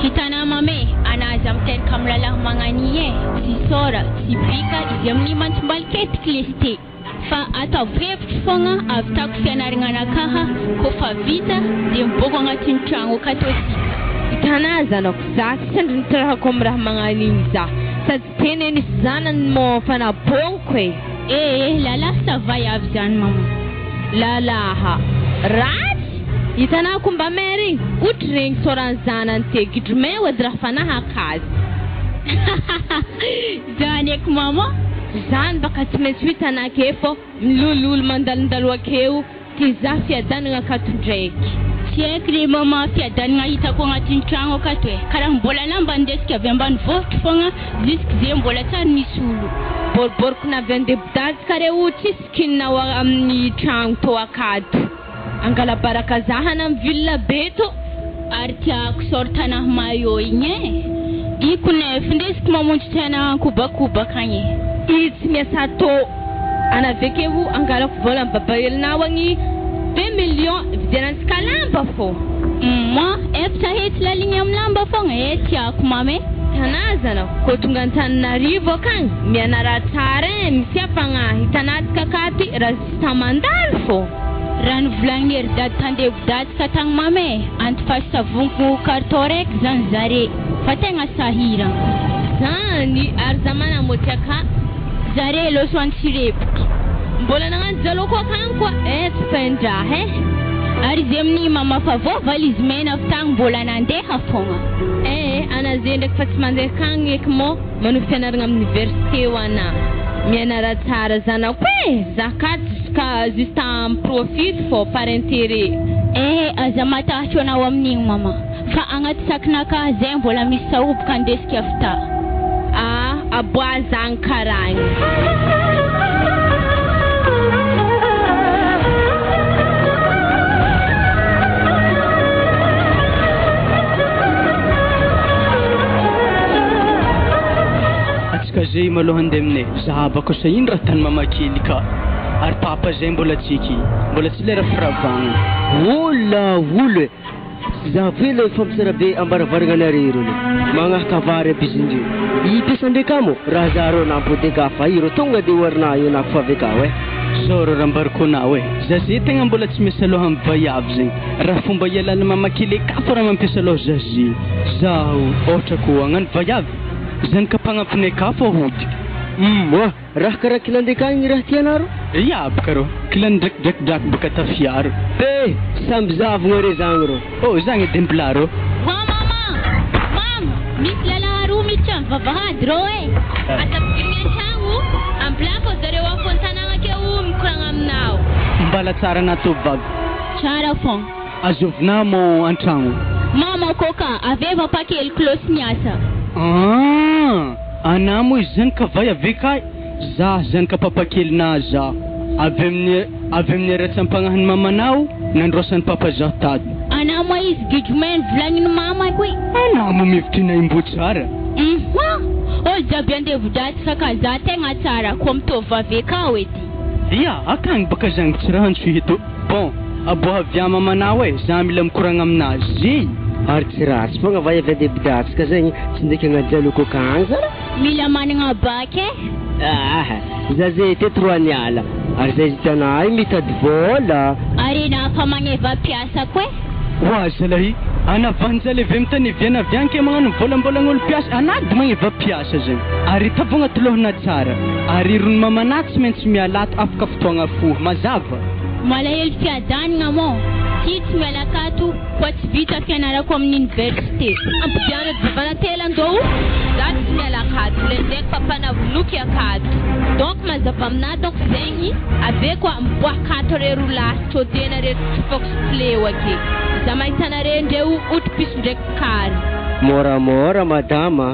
Speaker 4: hitanao mame anazy amiteraka amin'ny lalahy magnany tsy sora tsy bika izy amin'ny mantsombaliketiky lesty fa atao hevitry fogna avy tako fianaragna anakaha koa fa vita de miboko agnatin'ny tragno akatotsika
Speaker 2: hitanao zanako za tsy sendry nitrahako amin'ny raha magnany igny za sady teny nisy zanany mo fanaboniko
Speaker 4: lalahy savay avy zany mama
Speaker 2: lalaha ratsy hitanako mba mary otrregny soran'ny zanany te gidromay ody raha fanahakazy
Speaker 4: zany eky mama
Speaker 2: zany baka tsy maintsy hitanake fô milololo mandalondalo akeo ty za fiadanagna akato ndraiky
Speaker 4: tsy eky le mama fiadanagna hitako agnatin'ny tragno akato e karaha mbola lamba andesika avy ambanivohitra fogna jusque zay mbola tsary misy olo
Speaker 2: boriboriko navy andebidazy kareo tsisy kinina amin'ny tragno tô akato angala baraka zahana amin'ny ville be to
Speaker 4: ary tiako sortanahy mayo igny e iko ne findesiko mamonjy tena kobakobaka agny
Speaker 2: izy tsy miasa tô anavekeo angalako vola amin'ny babahelinao agny 2 millions vidianantsika lamba fô
Speaker 4: ma efatra hetsy laligny amin'ny lamba fogna e tiako mame
Speaker 2: tanazana ko tonga Antananarivo akagny mianara tsara e misy afagna hitanatsika akaty raha zista mandalo fô
Speaker 4: raha novolagny ery dady tandevidatsika tagny mame antifasy savoniko carton raiky zany zare fa tegna sahira
Speaker 2: zany ary za manamoty aka
Speaker 4: zare loso antsirepoky
Speaker 2: mbola nagnano jaloko akagny koa tsy faindraha e
Speaker 4: ary izy amin'ny mama fa valizy mena avy tagny mbola nandeha fogna
Speaker 2: anazay ndraiky fa tsy mandeha akagny eky mo manohy fianaragna amin'ny université ho ana mianara tsara zanako zakaty justa profite fô par intérêt
Speaker 4: aza matahatra anao amin'igny mama fa agnaty sakinaka zay mbola misy saoboka andesika avy ta
Speaker 2: aboazagny karagny
Speaker 3: zay maloha handeha aminay za bako sa ino raha tany mamakely ka ary papa zay mbola tsy lera firavagna
Speaker 5: ola olo e za vela fampisara be ambaravaragna anareo le magnahaka vary aby izy indreo ipiasa ndraika mo raha za rô nampodega fa iro tonga de oarina io nako fa avekao e
Speaker 3: zao rô raha mbariko anao e za zay tegna mbola tsy miasa aloha amin'ny vaiavy zegny raha fomba ialana mamakely ka fa raha mampiasa aloha za zay zaho ohatra ko agnano vaiavy zany kapagnampinay ka fô hody
Speaker 5: raha karaha kilandekagny raha tianaro
Speaker 3: baka rô kilany ndraikidraikidraky baka tafiaro
Speaker 5: samby zavogna re zagny rô
Speaker 3: zagny dembla rô
Speaker 4: mama misy lalaha roa miditra amin'ny vavahady rô e atapidin'ny an-tragno amplafo zareo afontanagna akeo mikoragna aminao
Speaker 3: mbala tsara nato vavy
Speaker 4: tsara fô
Speaker 3: azovina mo an-tragno
Speaker 4: mama koka aveva pakely klosy niasa
Speaker 3: ana mo izy zany kavay avekay za zany ka papakely na za avy amin'ny ratsampagnahany mamanao nandrosany papa za tady
Speaker 4: ana mo izy gidromeny volagniny mama koy
Speaker 3: ana mo mivitrinay mbo tsara
Speaker 4: olo jiaby andevidatsika ka za tegna tsara ko mitovy avekao edy
Speaker 3: akagny baka zagny tsy raha antso hito bon aboavy mamanao e za mila mikoragna aminazy
Speaker 5: ary tsy ratsy fogna va avy andebidatsika zegny tsy ndraiky agnajaloko akagny zara
Speaker 4: mila managna baky
Speaker 5: za zay teto ro aniala ary zay zitanay mitady vola
Speaker 4: ary nafa magneva piasa koe
Speaker 3: zalahy anavanjale ve mitaniviana avianke magnano volambolagna olo piasa anady magneva piasa zegny ary tavogna tolohana tsara ary rony mamana tsy maintsy mialato afaka fotoagna fo mazava
Speaker 4: malahelo fiadanagna mo tsy miala akato fa tsy vita fianarako amin'ny université
Speaker 2: ampidiana divanatela andao za tsy miala akato le ndraiky papanavonoky akato donc mazava amina donc zegny ave koa miboakato re ro lasitro tena re foxpleo ake za mahitanare ndreo otropiso ndraiky kary
Speaker 5: moramora madama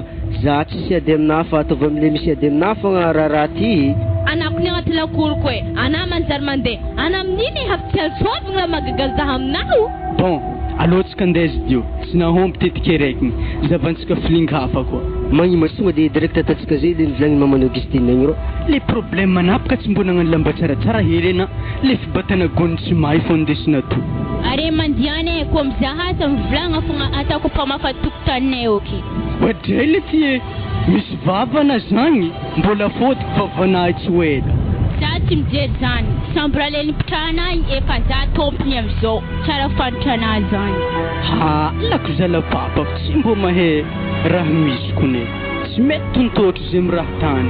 Speaker 5: za tsy siady amina fa ataovy amile misy ady amina fogna raha ty
Speaker 2: anako ny agnaty lakoroko e ana manjary mandeha ana amin'iny hafitiatsovigna raha magagazaha aminao
Speaker 3: bon alohatsika andeha izy dio tsy nahomby tetika raiky zavantsika filinga hafa koa
Speaker 5: magnima songa de direct atatsika zay le nivolagny mamanao Augustine igny ro
Speaker 3: le problème manapaka tsy mbona agnano lamba tsaratsara hely ena le fibatana gony tsy mahay fo ndesina to
Speaker 4: are mandiany e ko mizahasa mivolagna fogna atako mpamafatokotannay oky
Speaker 3: wadray le ty misy vavana zagny mbola fôtiky vavanahy tsy hoela
Speaker 4: za tsy mijery zany samby raha le nipitrahanay efa za tompony am'izao tsara fanotranay zany
Speaker 3: lako zala papa tsy mbo mahay raha misy kone tsy mety tontotro zay miraha tany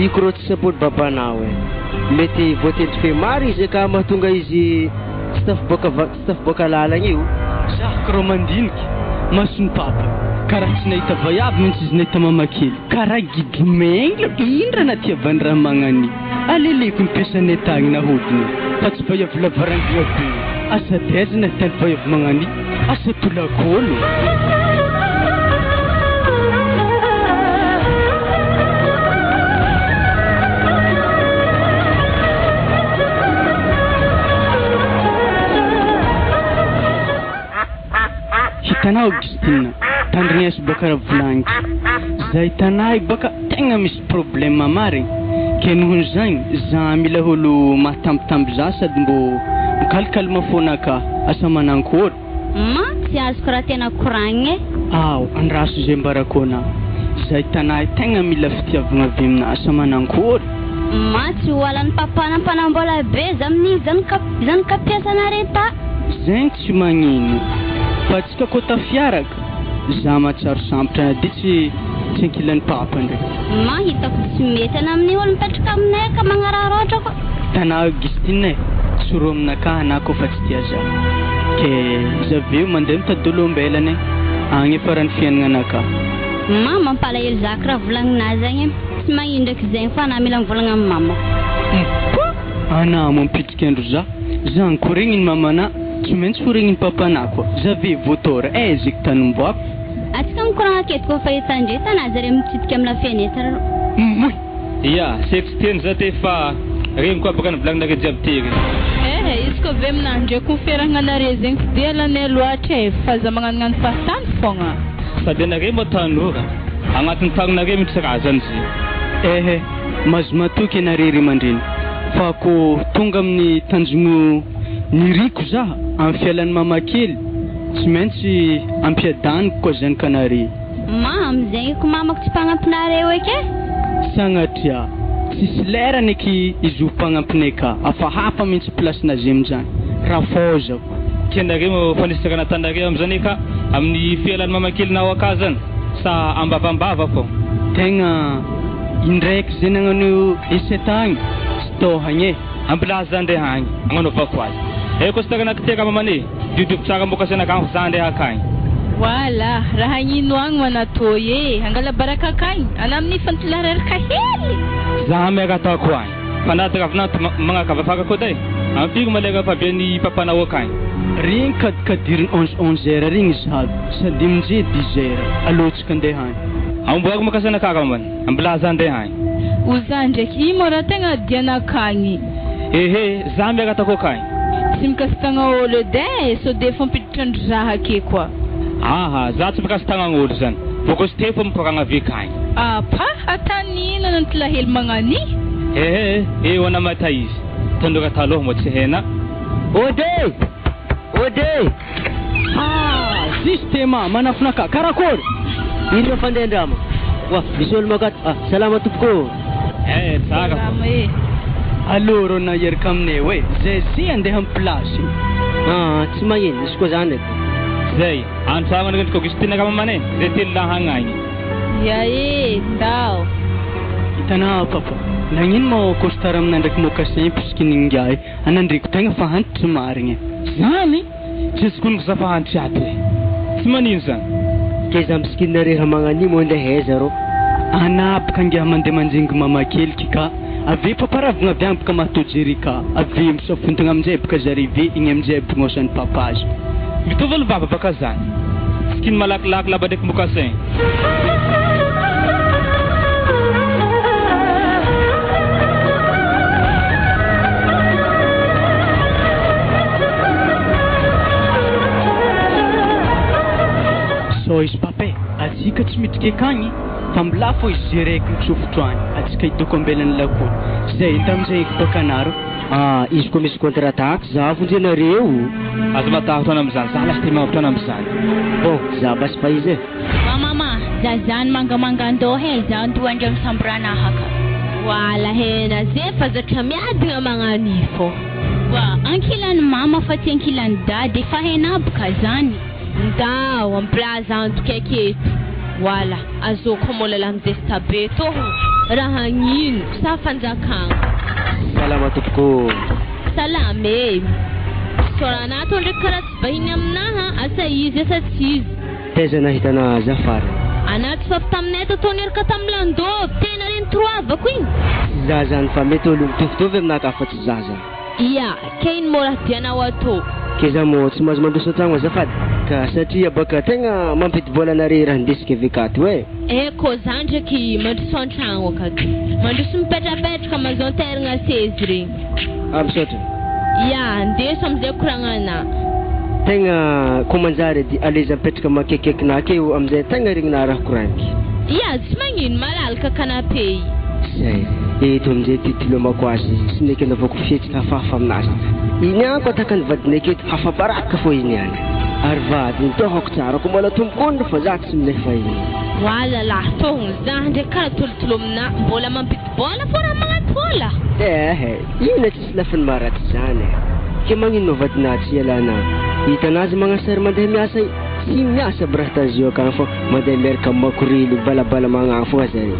Speaker 5: iko ro tsy sapody babanao e mety voatety fe maro izy ka mahatonga izy tsy tafiboaka lalagna io.
Speaker 3: Za karaha mandiniky masony papa karaha tsy nahita vaiavy mihitsy izy nahita mamakely karaha gidromengla indra natiavany raha magnani aleleko nipesanay tagny nahodiny fa tsy vaiavy lavarangiabe asa taiza nahitany vaiavy magnani asa tolakolo. Hitanao Augustina tandrignesy baka raha volaniky zay tanay baka tegna misy problème marigny ke nohon'izany za mila olo mahatambitamby za sady mbo mikalkalma foana ka asa manankory
Speaker 4: tsy azoko raha tena koragne
Speaker 3: aw andraso zay mbarakona zay tanay tegna mila fitiavagna avy amina asa manankory
Speaker 4: tsy hoalan'ny papa nampanambola be za amin'iny zany kapiasanareta
Speaker 3: zay tsy magnino fa tsika koa tafiaraka za matsaro sambotra dia tsy ankilan'ny papa ndraiky
Speaker 4: hitako tsy mety ana amin'ny olo mipetraka aminay ka magnararoatra koa
Speaker 3: tana Augustine tsoro aminaka ana koa fa tsy tia za ke zaveo mandeha mitady olombelany agny efa raha ny fiainagnanaka
Speaker 4: mampalahelo zaka raha volagninà zagny tsy magnino ndraiky zegny fa na mila mivolagna amin'ny mama
Speaker 3: ana mampitrika andro za nkoregniny mamana tsy maintsy foregniny papana koa zave votora ziky tanimboako
Speaker 4: atsika mikoragna aketo koa fahitandre tana zare mitsitiky amin'ny lafenetra
Speaker 1: ya seksy teny za te fa regny koa baka nivolagninake jiaby tery
Speaker 2: izy koa ve minandre konferagnanare zegny tsy dia lanay loatra fa za magnanognano fahatany fogna
Speaker 1: sady anare moa tanora agnatin'ny tagnonare mitsy razany zay
Speaker 3: mazo matoky anare ry mandreny fa ko tonga amin'ny tanjogno niriko za amin'ny fialan'ny mamakely tsy maintsy ampiadaniko koa zany kanare
Speaker 4: amizay ko mamako tsy mpagnampinare oeke
Speaker 3: sagnatria tsisy lerany eky izy ho mpagnampinay ka afa hafa mihitsy plasina zay amin'izany raha fozako
Speaker 1: tianare mo fanisakana tanare amin'izany ka amin'ny fialan'ny mamakely nao aka zany sa ambavambava fô
Speaker 3: tegna indraiky zay nagnano esetagny tsy tohagny
Speaker 1: ambilazy zany ndeha agny agnanovako azy koa sy tagana kiteka mamane diodiobo tsara mboka sanakagny za ndeha akagny
Speaker 2: wala raha gnino agny manatoy angala baraka akagny ana amin'ny fantilararaka hely
Speaker 1: za miaka atako agny fa naty ravinanty magnakavafaka koa day ampiro malaga fabian'ny papanao akagny
Speaker 3: regny kadikadiriny 11 heures regny zaby sady amin'izay 10 heures alotsika andeha agny
Speaker 1: amboako moka sanakaga mamany ambilaza andeha agny
Speaker 2: oza ndraiky imo raha tegna dianakagny
Speaker 1: za miaka atako akagny
Speaker 2: tsy mikasitagna olo edy so de fampiditra andraha ake koa
Speaker 1: za tsy mikasitagnan'olo zany boko sy te fa mikoragna avy akagny
Speaker 2: atanino nantolahely magnani
Speaker 1: hoana mata izy tandora taloha moa tsy hena
Speaker 5: ode
Speaker 3: sistema manafinaka karakory
Speaker 5: ino mafandeha andrama wa misy olo makato salama tompoko
Speaker 1: tsara
Speaker 3: alô rô nahierika aminay hoe zay zy andeha amin'ny plasy
Speaker 5: tsy magnino izy koa zany
Speaker 1: zay antragno anarendrika Augustina kamamane zay telo lahagnaigny
Speaker 2: ndao
Speaker 3: hitanao papa nagnino mo costara aminay ndraiky mocasin puisque ningahy anandreko tegna fa hantitry marigny
Speaker 1: zany tsy zikoniko za fa hantitry aby tsy manino zany
Speaker 5: ke za misikinare raha magnani mo ndeha heza ro
Speaker 3: anabaka angiaha mandeha manjengy mamakeliky ka ave paparavagna avy agny baka mahatojerika ave misafontagna amin'izay baka zarive igny amin'izay bognosan'ny papazy
Speaker 1: mitovy olo baba baka zany sikiny malakilaky laba ndraiky mocasin
Speaker 3: so izy pape atsika tsy midriky akagny fa mbola fô izy zay raiky mitsofotro agny atsika hitako ambelan'ny lakoly zay tamin'izay baka anaro
Speaker 5: izy koa misy contre-attaque za vonjenareo
Speaker 1: azo matahotra ana am'izany za lasy te magnavotra ana am'izany
Speaker 5: bon za basy fa izy
Speaker 4: mama za zany mangamanga andoha za ntoandra misamboranahaka
Speaker 2: wala hena zay fa zatra miadigna magnani fô
Speaker 4: ankilan'ny mama fa tsy ankilan'ny dady efa henabaka zany
Speaker 2: ndao amplaza antoka aketo wala azoko mola lamizay stabe toho raha gnino sa fanjakagna
Speaker 5: Salama tompoko.
Speaker 4: Salame. Sorana to ndraiky karaha tsy vahiny aminaha asa izy asa tsy izy.
Speaker 5: Taiza nahitana azafary.
Speaker 4: Anaty fampitaminay tato niraka tamin'ny landô tena reny troavako igny.
Speaker 5: Za zany fa mety olo mitovitovy aminaka fa tsy zaza.
Speaker 4: Ia, ke iny mora dianao atô.
Speaker 5: Ke za mo tsy mahazo mandroso an-tragno azafady ka satria baka tegna mampity vola nare raha ndesika vekaty hoe.
Speaker 4: Ko za ndraiky mandroso an-tragno akato. Mandroso mipetrapetraka mazonterigna sezy regny.
Speaker 5: Misaotra.
Speaker 4: Ia, ndeso amizay koragnana.
Speaker 5: Tegna komanjary edy aleza mipetraka makekekina akeo amizay tegna regnina raha koraniky.
Speaker 4: Ia, tsy magnino malalaka canapé.
Speaker 5: Zay. Eto amizay titilomako azy sy meky anavako fihetsika hafahafa aminazy. Iny ako ataka ny vadiny aketo hafaparaka fo iny any. Ary vadiny tohako tsara ko mbola tombokondro fa za tsy milefa iny.
Speaker 4: Walala, tohon za ndraiky karaha tolotolo amina mbola mampity bola fo raha magnatola.
Speaker 5: Ina tsisy lafiny maratsy zany. Ke magnino vadina tsy ialana. Hitanazy magnasary mandeha miasa tsy miasa brastazio akagny fo mandeha miaraka makorilo balabala magnagny fo azare.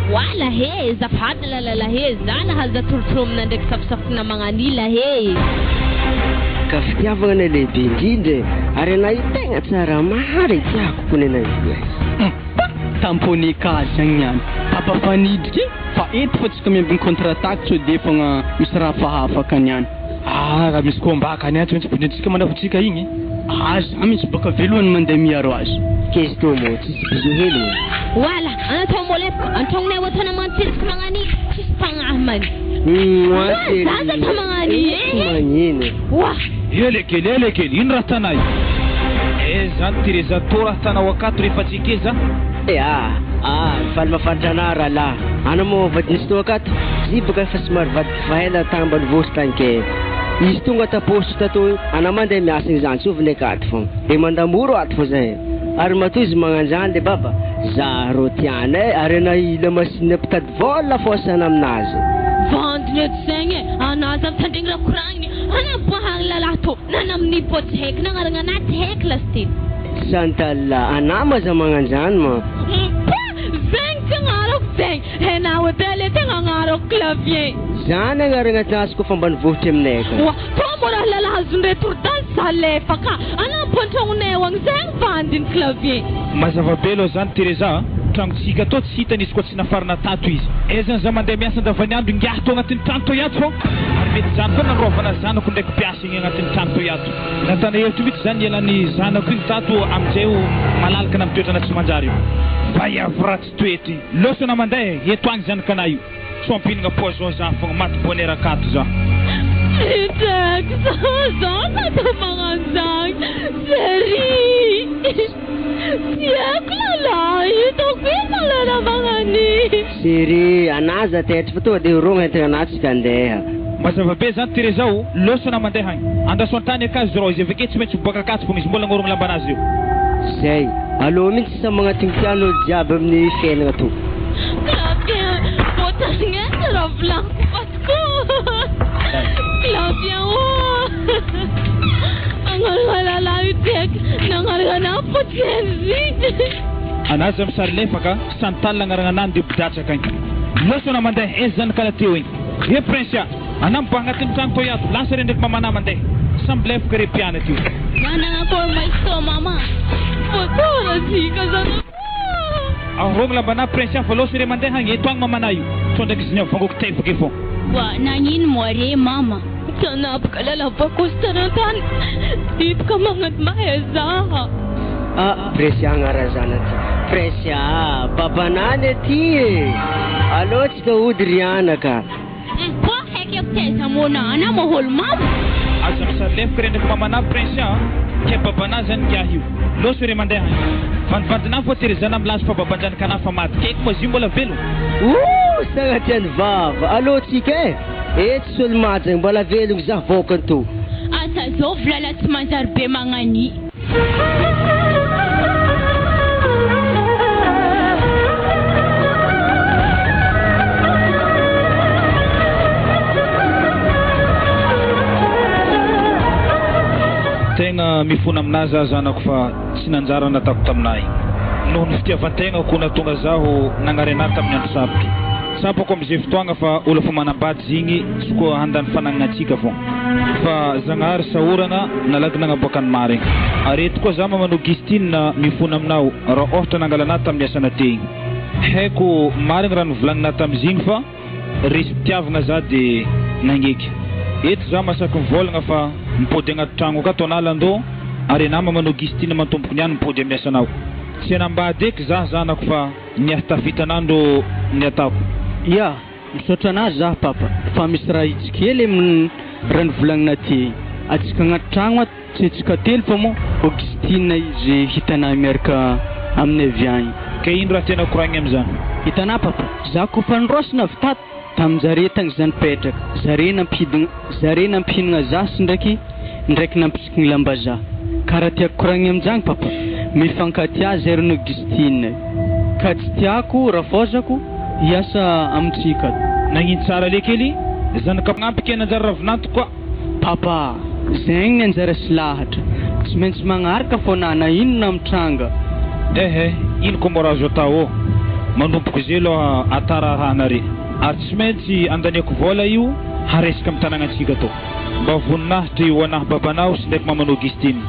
Speaker 4: Wala he, zafady lalala he, zana haza tolotolo amina ndraiky safisafina magnanila he.
Speaker 5: Ka fitiavagna na lehibe indrindra ary anay tegna tsara mary tiako konena io.
Speaker 3: Tampone ka zagny niany papafanidiky fa eto fa tsika miambiny contre-attaque so de fogna misy raha fahafaka niany.
Speaker 1: Raha misy kombaka any ato tsy bonetsika manafotsika igny.
Speaker 3: Za misy baka velohany mandeha miaro azy.
Speaker 5: Kezy to mo tsisy bizo hely mo.
Speaker 4: Wala, anatao molepaka antragnonay watana mantsitsika magnani tsisy mpagnahamany. Zaza ta magnani
Speaker 5: magnino.
Speaker 4: Wah,
Speaker 1: Elekely, ino raha tanay? Zany Tereza to raha tanao akato rehefa tsikeza.
Speaker 5: Faly mafaritra ana raha la. Ana mo vadinisy to akato. Zy baka efa somary vadiky fahela tamba nivoso tagny ke. Izy tonga taposto tato ana mandeha miasa igny zany soviny akato fo. De mandamoro ato fo zay. Ary matoy izy magnanjany de baba. Za ro tianay ary ana ila masiny apitady vola fo asana aminazy.
Speaker 4: vandiny eto zegny anazy amin'ny tandregny raha koragniny anaboahagny lalahy to nana amin'ny potsy haiky nagnaragna anaty haiky lasiteny.
Speaker 5: Santala anama za magnanjany ma.
Speaker 4: Zegny ty agnarako zegny hena hotely tegna agnarako clavier.
Speaker 5: Zany agnaragna tasy kofa ambany vohitry aminay ka.
Speaker 4: To mo raha lalahy azon'ray torotan'ny salefa ka anampon-tragnonay agny zegny vandiny clavier.
Speaker 1: Mazava be aloha zany Tereza, tragnotsika to tsy hitany izy koa tsy nafarana tato izy. Zany za mandeha miasa andavaniandro ingahy to agnatin'ny trano to iato fo. Ary mety zany koa narovana zanako ndraiky mpiasa igny agnatin'ny trano to iato. Natana hevitry mihitsy zany ialan'ny zanako igny tato amizay malalaka na mitoetrana tsy manjary io. Vaiavy ratsy toetry. Loso na mandeha eto agny zanakanahy io. Soampinagna poison za fogna maty bonheur akato za.
Speaker 4: Itek za ka magnanjany Seri. Tiako lalahy hitako ina lalahy magnani.
Speaker 5: Seri anazy atetry fa tonga de rogna entana anatsika andeha.
Speaker 1: Mazava be zany Tereza loso na mandeha agny. Andasoan-tany akazy rô izy avake tsy maintsy miboaka akato fogna izy mbola ngorogna lambanazy io.
Speaker 5: Zay aloha mihitsy sa magnatiny tiano olo jiaby amin'ny fiainagna to.
Speaker 4: Clavier, botangnety raha volaniko patiko. Clavier agnaragna lalahy tiaka nagnaragna potsenzy.
Speaker 1: Anazy amin'ny sary lefaka Santal agnaragna anany de bidatsaka agny. Loso na mandeha zanakala teo igny. E Prince anambo agnatin'ny trano to iato lasa re ndraiky mamana mandeha samby lefaka re pianatra io.
Speaker 4: Nanangako maisto mama. Fotora zika zana.
Speaker 1: Rogna lambana Prince fa loso re mandeha agny eto agny mamana io. To ndraiky izy niavangoko tefaka fo.
Speaker 4: Nanino mo re mama? Tanapaka lalabako sa tarantany. Dito ka mangat mahezaha.
Speaker 5: Presya agnara-zana ty. Presya babanany ty e. Alô tsika ody rianaka.
Speaker 4: Po heky teza mona ana maholo mama.
Speaker 1: Aza misary lefaka re ndraiky mamana Prince ke babana zany ngiahy io. Loso re mandeha agny. Vandivandina fo Terezana milazo fa babanjanakana fa maty keky mo izy mbola velo.
Speaker 5: Sagnatiany vava. Alô tsika e. Tsy olo maty zegny mbola velogny za vokany to.
Speaker 4: Asa zao volala tsy manjary be magnani.
Speaker 1: Tegna mifona aminazy zanako fa tsy nanjara natako taminay. Noho ny fitiavan-tegna ko natonga zaho nagnarena tamin'ny andro sabotra. Sapa ko amizay fotoagna fa olo fa manambady zigny tsy koa handany fanagnatsika fô fa Zagnahary sahorana nalagna naboakany marigny arety koa za mamano Augustine na mifona aminao raha ohatra nangalana tamin'ny asana tegny haiko marigny raha novolagnina tamizigny fa resy pitiavagna za de nangeky eto za masaky mivolagna fa mipody agnaty tragno ka tonalandô ary na mamano Augustine mantomboky niany mipody amin'ny asanao tsy anambady eky za zanako fa niahtafitanandro ny atako
Speaker 3: ya misaotra anazy za papa fa misy raha itsikely amin'ny raha nivolagnina ty atsika agnaty tragno tsy atsika telo fa mo Augustine izy hitanay miaraka amin'ny aviagny
Speaker 1: ka ino raha tena koragny am'izany
Speaker 3: hitanà papa za kofa nirosina vitat tamin'zare tagny zany petraka zare nampihinagna za sy ndraiky nampisiky ny lamba za karaha tiako koragny am'izany papa mifankatia zay ry Augustine ka tsy tiako rafozako hiasa amintsika
Speaker 1: nagnino tsara le kely zanaka agnampika anjara ravinanto koa
Speaker 3: papa zegny ny anjara sy lahatra tsy maintsy magnaraka fô na inona mitranga
Speaker 1: ino koa mora azo atao manompoko zay aloha atarahanare ary tsy maintsy andaniako vola io haresaka amin'ny tanàgnatsika to mba voninahitra io anahy babanao sy ndraiky mamano Augustine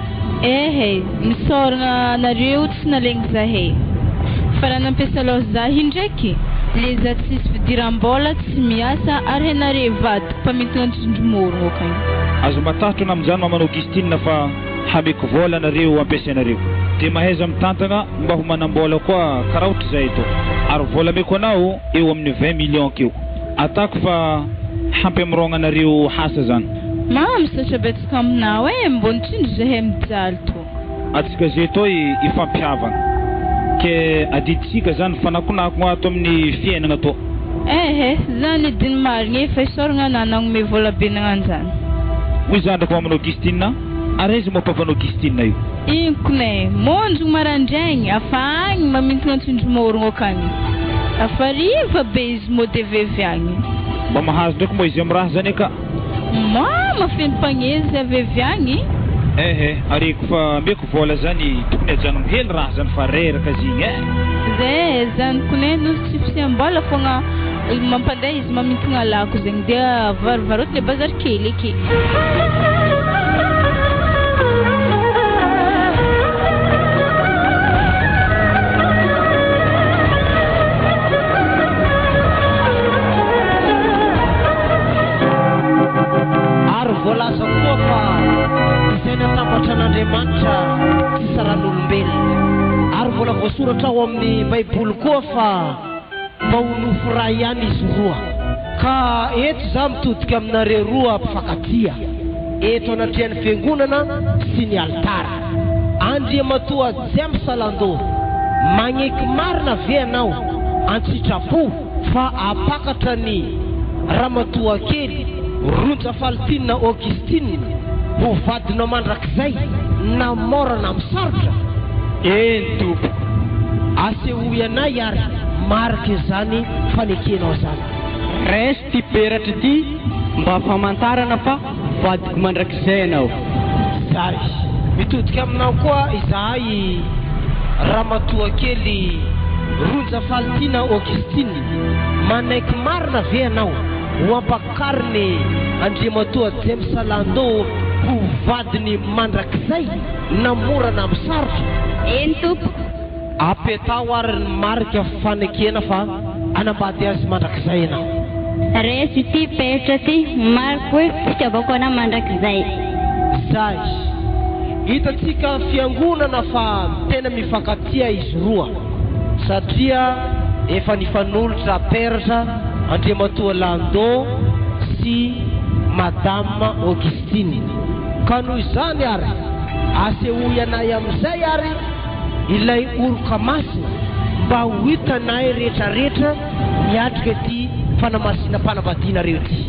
Speaker 2: misoragna nareo tsy nalegny zahay fa raha nampiasa loha za indraiky le za tsisy fidiram-bola tsy miasa ary hanare vadiko mpamitagna trindrimorogno kany
Speaker 1: azo matahatra na amin'izany mamano Augustine fa hameko vola nareo ampiasainareo de mahaiza mitantagna mba ho manam-bola koa karaha ohatra zay to ary vola meko anao eo amin'ny 20 millions keo atako fa hampy amiroagna anareo hasa zany
Speaker 2: misaotra betsaka aminao mbony trindry zahay mijaly to
Speaker 1: atsika zay to ifampihavagna ke adiditsika zany fanakonako ato amin'ny fiainagna to
Speaker 2: zany diny marigny efa isoragna nanagome vola be nagnanjany
Speaker 1: hoy zandrako mamano Augustine ary izy mopapano Augustine io
Speaker 2: inkonay monjogno marandraigny afa agny mamintagna trindrimorogno akany afa riva be izy modevevy agny
Speaker 1: mba mahazo ndraiky moa izy am'raha zany aka
Speaker 2: mafempagnezy avevy agny
Speaker 1: ary kofa mbeko vola zany tokony ajanogno hely raha zany fa reraka zigny
Speaker 2: zay zanykonay nosy tsy fisiam-bola fogna mampandeha izy mamintagna lako zegny dia varovarotiny bazary kely eky
Speaker 6: voalaza koa fa izay natambatra an'Andriamanitra tsy saran'olombelona ary vola voasoratra ao amin'ny baiboly koa fa mba ho nofo ray ihany izy roa ka eto za mitodika aminareo roa mpifankatia eto anatrehan'ny fiangonana sy ny altara Andriamatoa James Salandô magneky marina ve anao antsitrapo fa apakatra ny ramatoa kely Ronja Faltina Augustine ho vadinao mandrakizay na morana misarotra
Speaker 3: tompo
Speaker 6: asehoy anay ary marika izany fanekenao zany
Speaker 3: resty peratra ty mba famantarana fa vadiko mandrakizay anao
Speaker 6: zay mitodika aminao koa izahay ramatoa kely Ronja Faltina Augustine manaiky marina ve anao ho ampakariny Andriamatoa James Salandô ho vadiny mandrakizay namorana misarotra
Speaker 2: tompo
Speaker 6: apetao ary ny marika fanekena fa anambady azy mandrakizay anao
Speaker 4: resy ty petra ty mariko hoe fitiavako ana mandrakizay
Speaker 6: zay hitatsika fiangonana fa tena mifankatia izy roa satria efa nifanolotra peratra Andriamatoa Landô sy Madame Augustine ka noho izany ary asehoy anay amizay ary ilay oroka masina mba ho hitanay rehetrarehetra miatrika ty fanamasina mpanambadianareo ty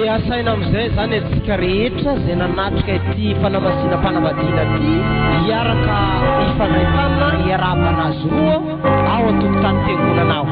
Speaker 6: de asaina amizay zany atsika rehetra zay nanatrika ity fanamasina mpanambadiana ty hiaraka ifandraitanana hiarahaba anazy roa ao antokotany fiangonanao